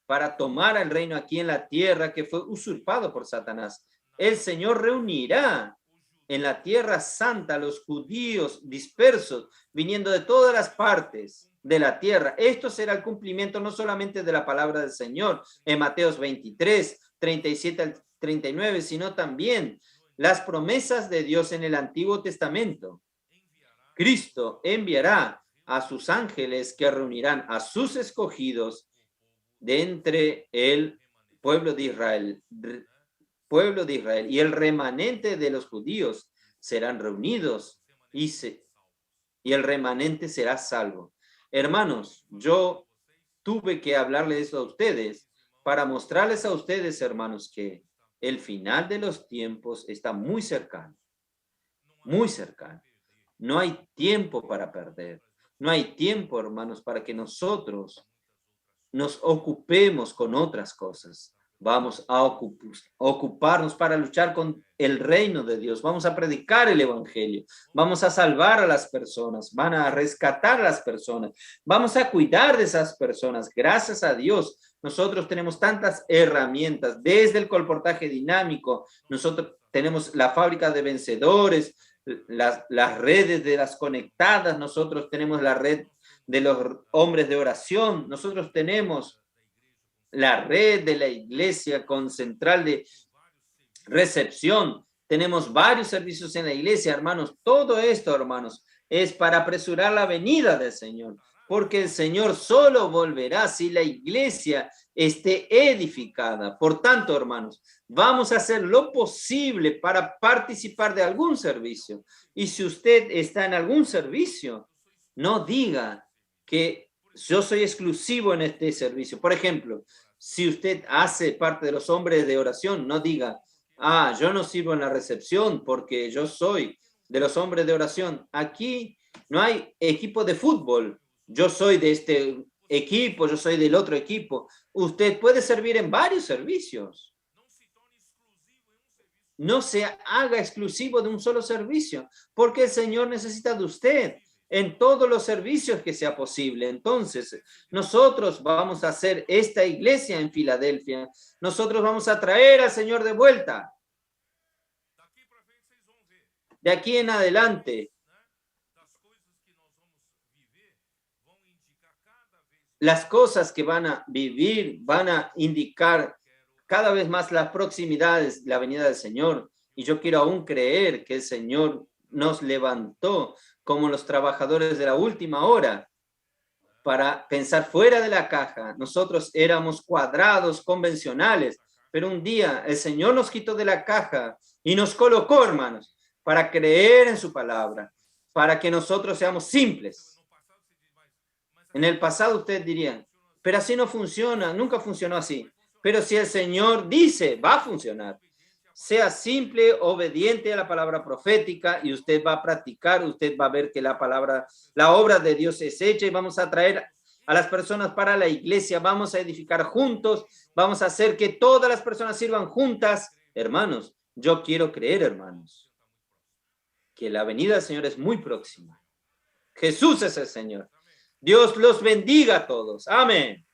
para tomar el reino aquí en la tierra que fue usurpado por Satanás. El Señor reunirá en la tierra santa los judíos dispersos, viniendo de todas las partes de la tierra. Esto será el cumplimiento no solamente de la palabra del Señor en Mateos 23, 37 al 39, sino también las promesas de Dios en el Antiguo Testamento. Cristo enviará a sus ángeles que reunirán a sus escogidos de entre el pueblo de Israel. Y el remanente de los judíos serán reunidos y el remanente será salvo. Hermanos, yo tuve que hablarles a ustedes para mostrarles a ustedes, hermanos, que el final de los tiempos está muy cercano, muy cercano. No hay tiempo para perder. No hay tiempo, hermanos, para que nosotros nos ocupemos con otras cosas. Vamos a ocuparnos para luchar con el reino de Dios. Vamos a predicar el evangelio. Vamos a salvar a las personas. Van a rescatar a las personas. Vamos a cuidar de esas personas. Gracias a Dios, nosotros tenemos tantas herramientas. Desde el colportaje dinámico, nosotros tenemos la fábrica de vencedores, las redes de las conectadas. Nosotros tenemos la red de los hombres de oración. Nosotros tenemos la red de la iglesia con central de recepción. Tenemos varios servicios en la iglesia, hermanos. Todo esto, hermanos, es para apresurar la venida del Señor, porque el Señor solo volverá si la iglesia esté edificada. Por tanto, hermanos, vamos a hacer lo posible para participar de algún servicio. Y si usted está en algún servicio, no diga que yo soy exclusivo en este servicio. Por ejemplo, si usted hace parte de los hombres de oración, no diga, yo no sirvo en la recepción porque yo soy de los hombres de oración. Aquí no hay equipo de fútbol. Yo soy de este equipo, yo soy del otro equipo. Usted puede servir en varios servicios. No se haga exclusivo de un solo servicio, porque el Señor necesita de usted en todos los servicios que sea posible. Entonces, nosotros vamos a hacer esta iglesia en Filadelfia. Nosotros vamos a traer al Señor de vuelta. De aquí en adelante, las cosas que van a vivir van a indicar cada vez más las proximidades de la venida del Señor. Y yo quiero aún creer que el Señor nos levantó como los trabajadores de la última hora para pensar fuera de la caja. Nosotros éramos cuadrados, convencionales, pero un día el Señor nos quitó de la caja y nos colocó, hermanos, para creer en su palabra, para que nosotros seamos simples. En el pasado ustedes dirían, pero así no funciona, nunca funcionó así. Pero si el Señor dice, va a funcionar. Sea simple, obediente a la palabra profética y usted va a practicar, usted va a ver que la obra de Dios es hecha y vamos a traer a las personas para la iglesia, vamos a edificar juntos, vamos a hacer que todas las personas sirvan juntas. Hermanos, yo quiero creer, hermanos, que la venida del Señor es muy próxima. Jesús es el Señor. Dios los bendiga a todos. Amén.